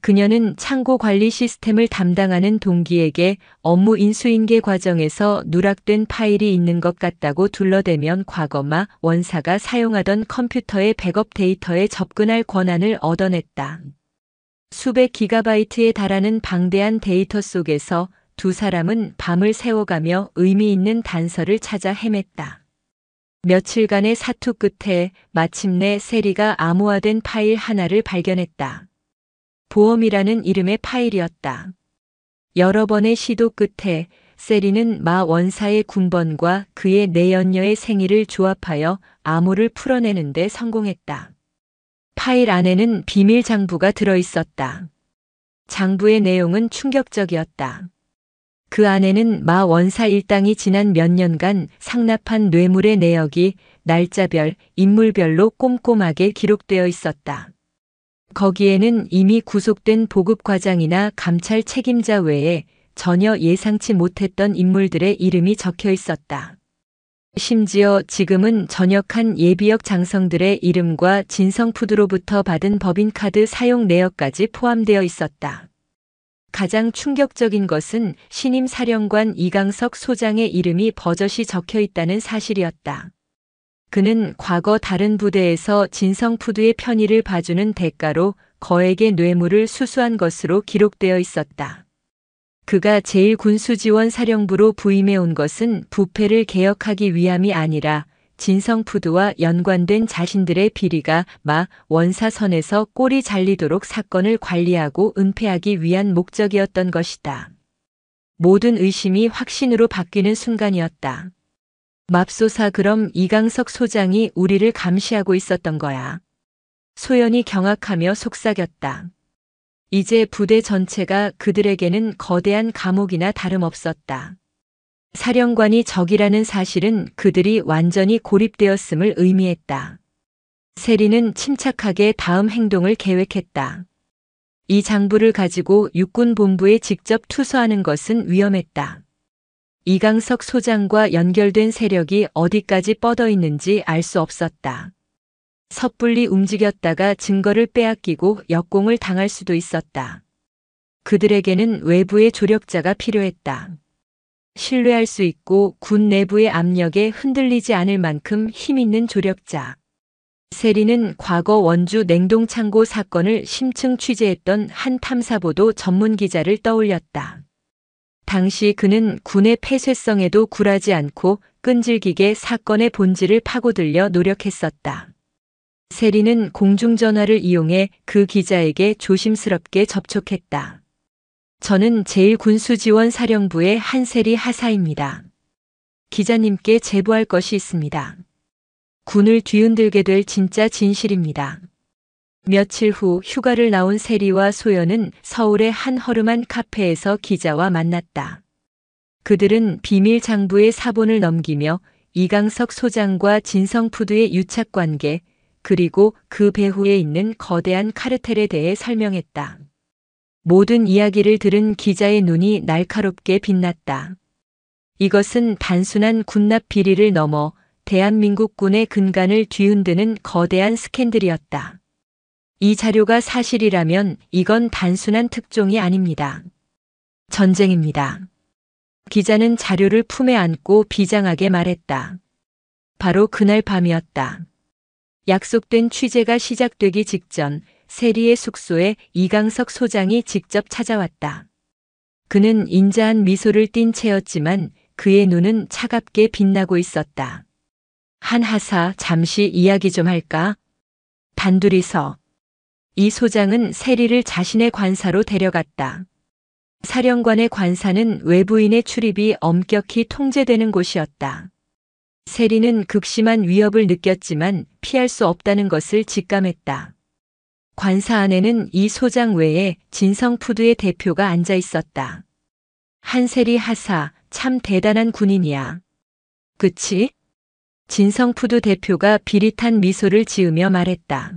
그녀는 창고 관리 시스템을 담당하는 동기에게 업무 인수인계 과정에서 누락된 파일이 있는 것 같다고 둘러대면 과거마 원사가 사용하던 컴퓨터의 백업 데이터에 접근할 권한을 얻어냈다. 수백 기가바이트에 달하는 방대한 데이터 속에서 두 사람은 밤을 새워가며 의미 있는 단서를 찾아 헤맸다. 며칠간의 사투 끝에 마침내 세리가 암호화된 파일 하나를 발견했다. 보험이라는 이름의 파일이었다. 여러 번의 시도 끝에 세리는 마 원사의 군번과 그의 내연녀의 생일을 조합하여 암호를 풀어내는 데 성공했다. 파일 안에는 비밀 장부가 들어있었다. 장부의 내용은 충격적이었다. 그 안에는 마 원사 일당이 지난 몇 년간 상납한 뇌물의 내역이 날짜별, 인물별로 꼼꼼하게 기록되어 있었다. 거기에는 이미 구속된 보급과장이나 감찰 책임자 외에 전혀 예상치 못했던 인물들의 이름이 적혀 있었다. 심지어 지금은 전역한 예비역 장성들의 이름과 진성푸드로부터 받은 법인카드 사용 내역까지 포함되어 있었다. 가장 충격적인 것은 신임 사령관 이강석 소장의 이름이 버젓이 적혀 있다는 사실이었다. 그는 과거 다른 부대에서 진성푸드의 편의를 봐주는 대가로 거액의 뇌물을 수수한 것으로 기록되어 있었다. 그가 제1군수지원사령부로 부임해 온 것은 부패를 개혁하기 위함이 아니라 진성푸드와 연관된 자신들의 비리가 마 원사선에서 꼴이 잘리도록 사건을 관리하고 은폐하기 위한 목적이었던 것이다. 모든 의심이 확신으로 바뀌는 순간이었다. 맙소사, 그럼 이강석 소장이 우리를 감시하고 있었던 거야. 소연이 경악하며 속삭였다. 이제 부대 전체가 그들에게는 거대한 감옥이나 다름없었다. 사령관이 적이라는 사실은 그들이 완전히 고립되었음을 의미했다. 세리는 침착하게 다음 행동을 계획했다. 이 장부를 가지고 육군본부에 직접 투서하는 것은 위험했다. 이강석 소장과 연결된 세력이 어디까지 뻗어 있는지 알 수 없었다. 섣불리 움직였다가 증거를 빼앗기고 역공을 당할 수도 있었다. 그들에게는 외부의 조력자가 필요했다. 신뢰할 수 있고 군 내부의 압력에 흔들리지 않을 만큼 힘있는 조력자. 세리는 과거 원주 냉동창고 사건을 심층 취재했던 한 탐사보도 전문 기자를 떠올렸다. 당시 그는 군의 폐쇄성에도 굴하지 않고 끈질기게 사건의 본질을 파고들려 노력했었다. 세리는 공중전화를 이용해 그 기자에게 조심스럽게 접촉했다. 저는 제1군수지원사령부의 한세리 하사입니다. 기자님께 제보할 것이 있습니다. 군을 뒤흔들게 될 진짜 진실입니다. 며칠 후 휴가를 나온 세리와 소연은 서울의 한 허름한 카페에서 기자와 만났다. 그들은 비밀 장부의 사본을 넘기며 이강석 소장과 진성푸드의 유착관계, 그리고 그 배후에 있는 거대한 카르텔에 대해 설명했다. 모든 이야기를 들은 기자의 눈이 날카롭게 빛났다. 이것은 단순한 군납 비리를 넘어 대한민국 군의 근간을 뒤흔드는 거대한 스캔들이었다. 이 자료가 사실이라면 이건 단순한 특종이 아닙니다. 전쟁입니다. 기자는 자료를 품에 안고 비장하게 말했다. 바로 그날 밤이었다. 약속된 취재가 시작되기 직전 세리의 숙소에 이강석 소장이 직접 찾아왔다. 그는 인자한 미소를 띤 채였지만 그의 눈은 차갑게 빛나고 있었다. 한 하사, 잠시 이야기 좀 할까? 단둘이서. 이 소장은 세리를 자신의 관사로 데려갔다. 사령관의 관사는 외부인의 출입이 엄격히 통제되는 곳이었다. 세리는 극심한 위협을 느꼈지만 피할 수 없다는 것을 직감했다. 관사 안에는 이 소장 외에 진성푸드의 대표가 앉아 있었다. 한세리 하사, 참 대단한 군인이야. 그치? 진성푸드 대표가 비릿한 미소를 지으며 말했다.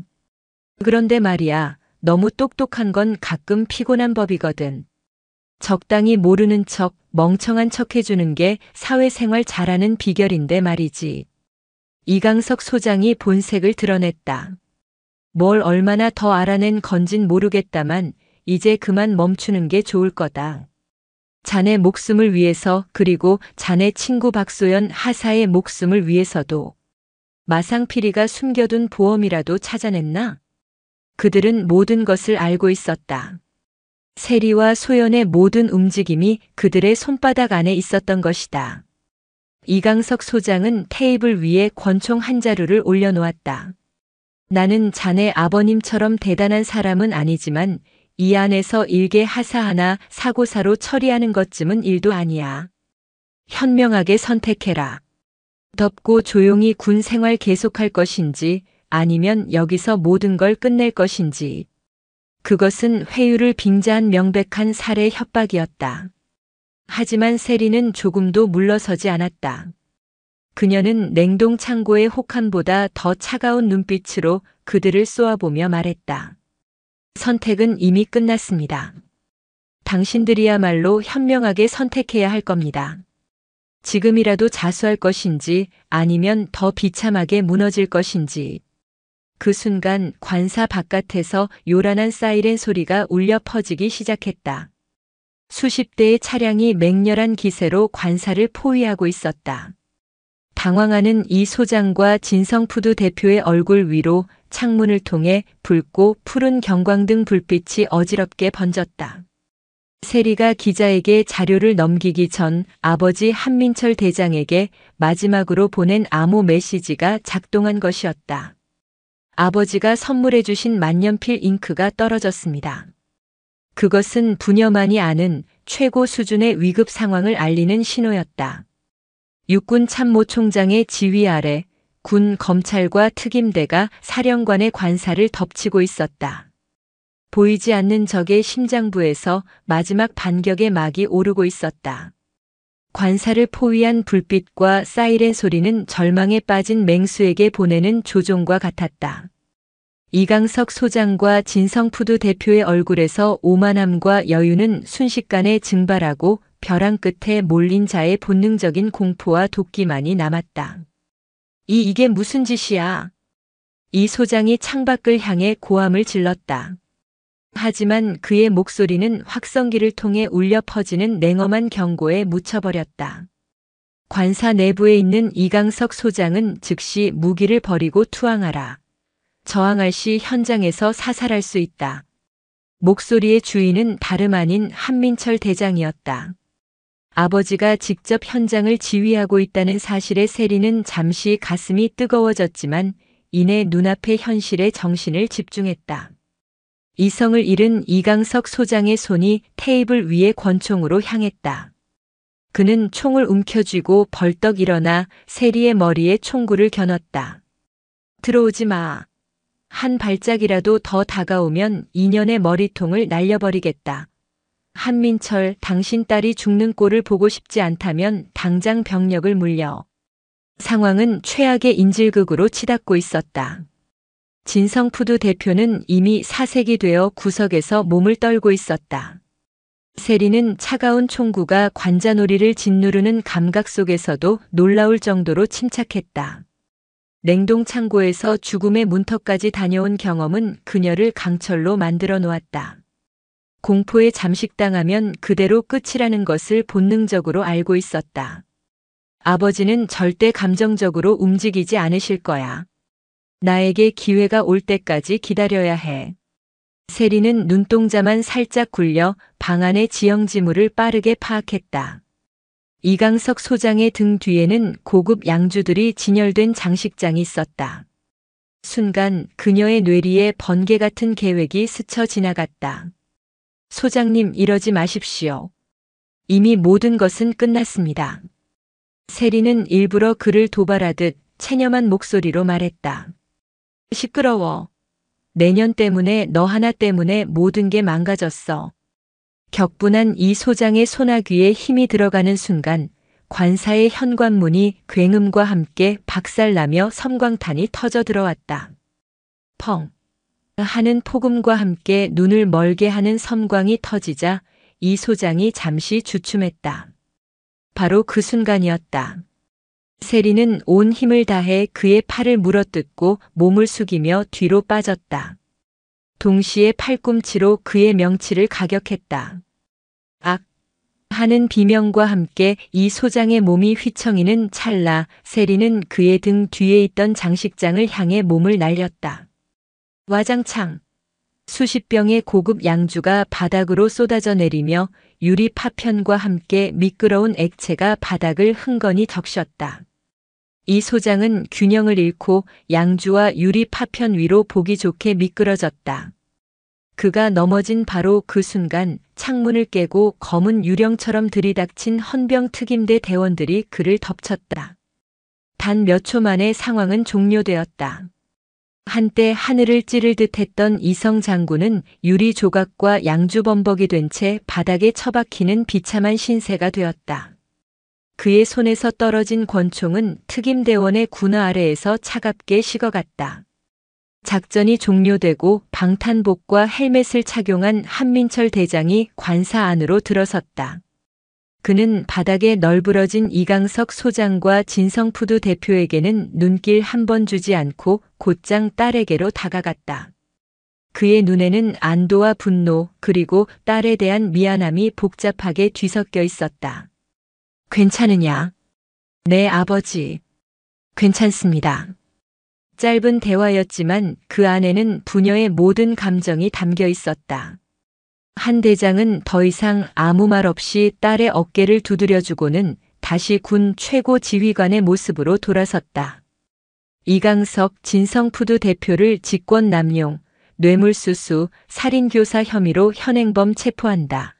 그런데 말이야, 너무 똑똑한 건 가끔 피곤한 법이거든. 적당히 모르는 척, 멍청한 척 해주는 게 사회생활 잘하는 비결인데 말이지. 이강석 소장이 본색을 드러냈다. 뭘 얼마나 더 알아낸 건진 모르겠다만 이제 그만 멈추는 게 좋을 거다. 자네 목숨을 위해서, 그리고 자네 친구 박소연 하사의 목숨을 위해서도. 마상피리가 숨겨둔 보험이라도 찾아냈나? 그들은 모든 것을 알고 있었다. 세리와 소연의 모든 움직임이 그들의 손바닥 안에 있었던 것이다. 이강석 소장은 테이블 위에 권총 한 자루를 올려놓았다. 나는 자네 아버님처럼 대단한 사람은 아니지만 이 안에서 일개 하사 하나 사고사로 처리하는 것쯤은 일도 아니야. 현명하게 선택해라. 덥고 조용히 군 생활 계속할 것인지 아니면 여기서 모든 걸 끝낼 것인지. 그것은 회유를 빙자한 명백한 살해 협박이었다. 하지만 세리는 조금도 물러서지 않았다. 그녀는 냉동 창고의 혹한보다 더 차가운 눈빛으로 그들을 쏘아보며 말했다. 선택은 이미 끝났습니다. 당신들이야말로 현명하게 선택해야 할 겁니다. 지금이라도 자수할 것인지 아니면 더 비참하게 무너질 것인지. 그 순간 관사 바깥에서 요란한 사이렌 소리가 울려 퍼지기 시작했다. 수십 대의 차량이 맹렬한 기세로 관사를 포위하고 있었다. 당황하는 이 소장과 진성푸드 대표의 얼굴 위로 창문을 통해 붉고 푸른 경광등 불빛이 어지럽게 번졌다. 세리가 기자에게 자료를 넘기기 전 아버지 한민철 대장에게 마지막으로 보낸 암호 메시지가 작동한 것이었다. 아버지가 선물해 주신 만년필 잉크가 떨어졌습니다. 그것은 부녀만이 아는 최고 수준의 위급 상황을 알리는 신호였다. 육군 참모총장의 지휘 아래 군 검찰과 특임대가 사령관의 관사를 덮치고 있었다. 보이지 않는 적의 심장부에서 마지막 반격의 막이 오르고 있었다. 관사를 포위한 불빛과 사이렌 소리는 절망에 빠진 맹수에게 보내는 조종과 같았다. 이강석 소장과 진성푸드 대표의 얼굴에서 오만함과 여유는 순식간에 증발하고 벼랑 끝에 몰린 자의 본능적인 공포와 도끼만이 남았다. 이게 무슨 짓이야? 이 소장이 창밖을 향해 고함을 질렀다. 하지만 그의 목소리는 확성기를 통해 울려 퍼지는 냉엄한 경고에 묻혀버렸다. 관사 내부에 있는 이강석 소장은 즉시 무기를 버리고 투항하라. 저항할 시 현장에서 사살할 수 있다. 목소리의 주인은 다름 아닌 한민철 대장이었다. 아버지가 직접 현장을 지휘하고 있다는 사실에 세리는 잠시 가슴이 뜨거워졌지만 이내 눈앞의 현실에 정신을 집중했다. 이성을 잃은 이강석 소장의 손이 테이블 위의 권총으로 향했다. 그는 총을 움켜쥐고 벌떡 일어나 세리의 머리에 총구를 겨눴다. 들어오지 마. 한 발짝이라도 더 다가오면 이년의 머리통을 날려버리겠다. 한민철, 당신 딸이 죽는 꼴을 보고 싶지 않다면 당장 병력을 물려. 상황은 최악의 인질극으로 치닫고 있었다. 진성푸드 대표는 이미 사색이 되어 구석에서 몸을 떨고 있었다. 세리는 차가운 총구가 관자놀이를 짓누르는 감각 속에서도 놀라울 정도로 침착했다. 냉동창고에서 죽음의 문턱까지 다녀온 경험은 그녀를 강철로 만들어 놓았다. 공포에 잠식당하면 그대로 끝이라는 것을 본능적으로 알고 있었다. 아버지는 절대 감정적으로 움직이지 않으실 거야. 나에게 기회가 올 때까지 기다려야 해. 세리는 눈동자만 살짝 굴려 방 안의 지형지물을 빠르게 파악했다. 이강석 소장의 등 뒤에는 고급 양주들이 진열된 장식장이 있었다. 순간 그녀의 뇌리에 번개 같은 계획이 스쳐 지나갔다. 소장님, 이러지 마십시오. 이미 모든 것은 끝났습니다. 세리는 일부러 그를 도발하듯 체념한 목소리로 말했다. 시끄러워. 내년 때문에 너 하나 때문에 모든 게 망가졌어. 격분한 이 소장의 소나귀에 힘이 들어가는 순간 관사의 현관문이 굉음과 함께 박살나며 섬광탄이 터져 들어왔다. 펑 하는 폭음과 함께 눈을 멀게 하는 섬광이 터지자 이 소장이 잠시 주춤했다. 바로 그 순간이었다. 세리는 온 힘을 다해 그의 팔을 물어뜯고 몸을 숙이며 뒤로 빠졌다. 동시에 팔꿈치로 그의 명치를 가격했다. 악! 하는 비명과 함께 이 소장의 몸이 휘청이는 찰나 세리는 그의 등 뒤에 있던 장식장을 향해 몸을 날렸다. 와장창! 수십 병의 고급 양주가 바닥으로 쏟아져 내리며 유리 파편과 함께 미끄러운 액체가 바닥을 흥건히 적셨다. 이 소장은 균형을 잃고 양주와 유리 파편 위로 보기 좋게 미끄러졌다. 그가 넘어진 바로 그 순간 창문을 깨고 검은 유령처럼 들이닥친 헌병 특임대 대원들이 그를 덮쳤다. 단 몇 초 만에 상황은 종료되었다. 한때 하늘을 찌를 듯 했던 이성 장군은 유리 조각과 양주 범벅이 된 채 바닥에 처박히는 비참한 신세가 되었다. 그의 손에서 떨어진 권총은 특임대원의 군화 아래에서 차갑게 식어갔다. 작전이 종료되고 방탄복과 헬멧을 착용한 한민철 대장이 관사 안으로 들어섰다. 그는 바닥에 널브러진 이강석 소장과 진성푸드 대표에게는 눈길 한 번 주지 않고 곧장 딸에게로 다가갔다. 그의 눈에는 안도와 분노 그리고 딸에 대한 미안함이 복잡하게 뒤섞여 있었다. 괜찮으냐? 네, 아버지. 괜찮습니다. 짧은 대화였지만 그 안에는 부녀의 모든 감정이 담겨 있었다. 한 대장은 더 이상 아무 말 없이 딸의 어깨를 두드려주고는 다시 군 최고 지휘관의 모습으로 돌아섰다. 이강석 진성푸드 대표를 직권 남용, 뇌물수수, 살인교사 혐의로 현행범 체포한다.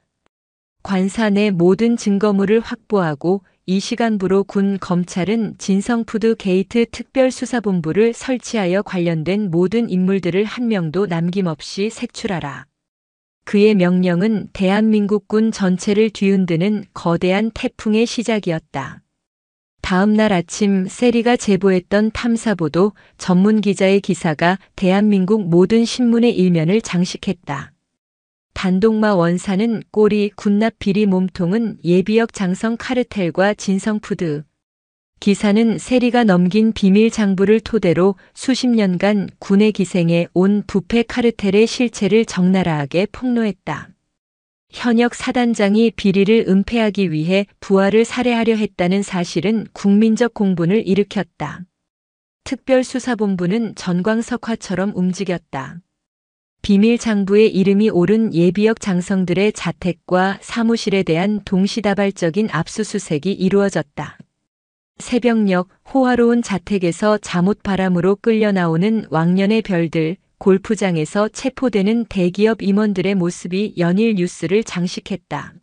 관사 내 모든 증거물을 확보하고 이 시간부로 군 검찰은 진성푸드 게이트 특별수사본부를 설치하여 관련된 모든 인물들을 한 명도 남김없이 색출하라. 그의 명령은 대한민국 군 전체를 뒤흔드는 거대한 태풍의 시작이었다. 다음 날 아침 세리가 제보했던 탐사보도 전문 기자의 기사가 대한민국 모든 신문의 일면을 장식했다. 단독마 원사는 꼬리, 군납 비리 몸통은 예비역 장성 카르텔과 진성푸드. 기사는 세리가 넘긴 비밀 장부를 토대로 수십 년간 군의 기생에 온 부패 카르텔의 실체를 적나라하게 폭로했다. 현역 사단장이 비리를 은폐하기 위해 부하를 살해하려 했다는 사실은 국민적 공분을 일으켰다. 특별수사본부는 전광석화처럼 움직였다. 비밀 장부에 이름이 오른 예비역 장성들의 자택과 사무실에 대한 동시다발적인 압수수색이 이루어졌다. 새벽녘 호화로운 자택에서 잠옷 바람으로 끌려 나오는 왕년의 별들, 골프장에서 체포되는 대기업 임원들의 모습이 연일 뉴스를 장식했다.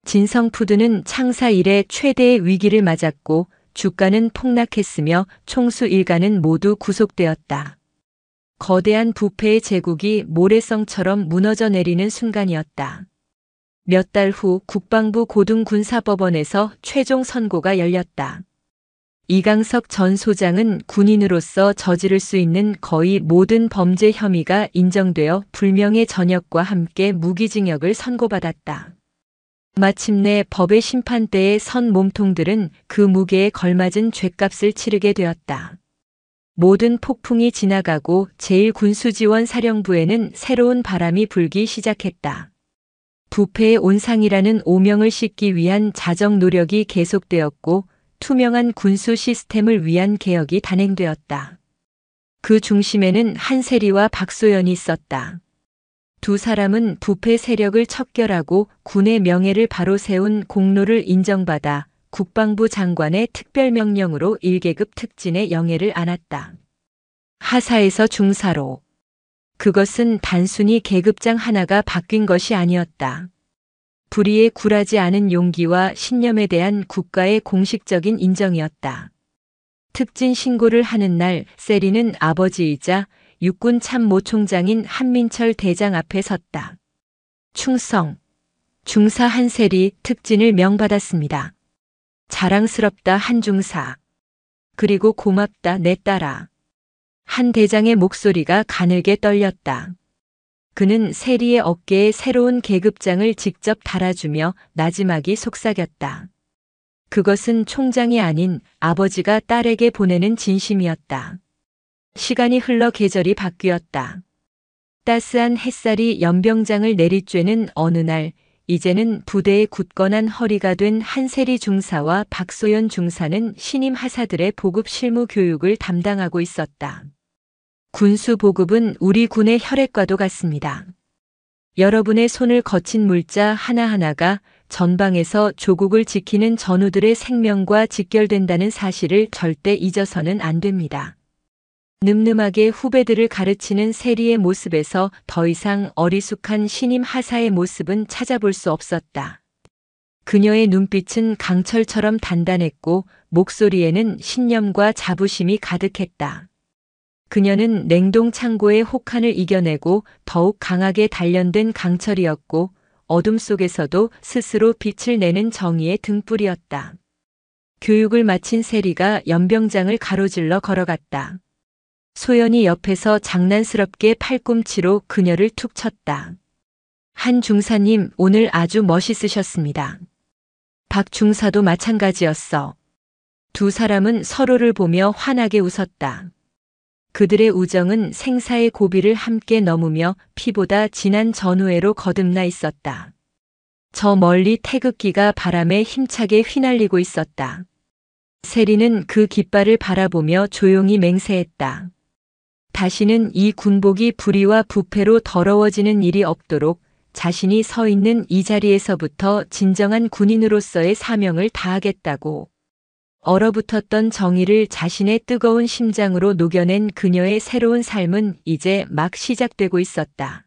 진성푸드는 창사 이래 최대의 위기를 맞았고 주가는 폭락했으며 총수 일가는 모두 구속되었다. 거대한 부패의 제국이 모래성처럼 무너져 내리는 순간이었다. 몇 달 후 국방부 고등군사법원에서 최종 선고가 열렸다. 이강석 전 소장은 군인으로서 저지를 수 있는 거의 모든 범죄 혐의가 인정되어 불명예 전역과 함께 무기징역을 선고받았다. 마침내 법의 심판대에 선 몸통들은 그 무게에 걸맞은 죗값을 치르게 되었다. 모든 폭풍이 지나가고 제1군수지원사령부에는 새로운 바람이 불기 시작했다. 부패의 온상이라는 오명을 씻기 위한 자정 노력이 계속되었고 투명한 군수 시스템을 위한 개혁이 단행되었다. 그 중심에는 한세리와 박소연이 있었다. 두 사람은 부패 세력을 척결하고 군의 명예를 바로 세운 공로를 인정받아 국방부 장관의 특별명령으로 1계급 특진의 영예를 안았다. 하사에서 중사로. 그것은 단순히 계급장 하나가 바뀐 것이 아니었다. 불의에 굴하지 않은 용기와 신념에 대한 국가의 공식적인 인정이었다. 특진 신고를 하는 날 세리는 아버지이자 육군 참모총장인 한민철 대장 앞에 섰다. 충성. 중사 한세리 특진을 명받았습니다. 자랑스럽다 한중사. 그리고 고맙다 내 딸아. 한 대장의 목소리가 가늘게 떨렸다. 그는 세리의 어깨에 새로운 계급장을 직접 달아주며 나지막이 속삭였다. 그것은 총장이 아닌 아버지가 딸에게 보내는 진심이었다. 시간이 흘러 계절이 바뀌었다. 따스한 햇살이 연병장을 내리쬐는 어느 날, 이제는 부대의 굳건한 허리가 된 한세리 중사와 박소연 중사는 신임 하사들의 보급 실무 교육을 담당하고 있었다. 군수 보급은 우리 군의 혈액과도 같습니다. 여러분의 손을 거친 물자 하나하나가 전방에서 조국을 지키는 전우들의 생명과 직결된다는 사실을 절대 잊어서는 안 됩니다. 늠름하게 후배들을 가르치는 세리의 모습에서 더 이상 어리숙한 신임 하사의 모습은 찾아볼 수 없었다. 그녀의 눈빛은 강철처럼 단단했고 목소리에는 신념과 자부심이 가득했다. 그녀는 냉동 창고의 혹한을 이겨내고 더욱 강하게 단련된 강철이었고 어둠 속에서도 스스로 빛을 내는 정의의 등불이었다. 교육을 마친 세리가 연병장을 가로질러 걸어갔다. 소연이 옆에서 장난스럽게 팔꿈치로 그녀를 툭 쳤다. 한 중사님 오늘 아주 멋있으셨습니다. 박 중사도 마찬가지였어. 두 사람은 서로를 보며 환하게 웃었다. 그들의 우정은 생사의 고비를 함께 넘으며 피보다 진한 전우애로 거듭나 있었다. 저 멀리 태극기가 바람에 힘차게 휘날리고 있었다. 세리는 그 깃발을 바라보며 조용히 맹세했다. 다시는 이 군복이 불의와 부패로 더러워지는 일이 없도록 자신이 서 있는 이 자리에서부터 진정한 군인으로서의 사명을 다하겠다고. 얼어붙었던 정의를 자신의 뜨거운 심장으로 녹여낸 그녀의 새로운 삶은 이제 막 시작되고 있었다.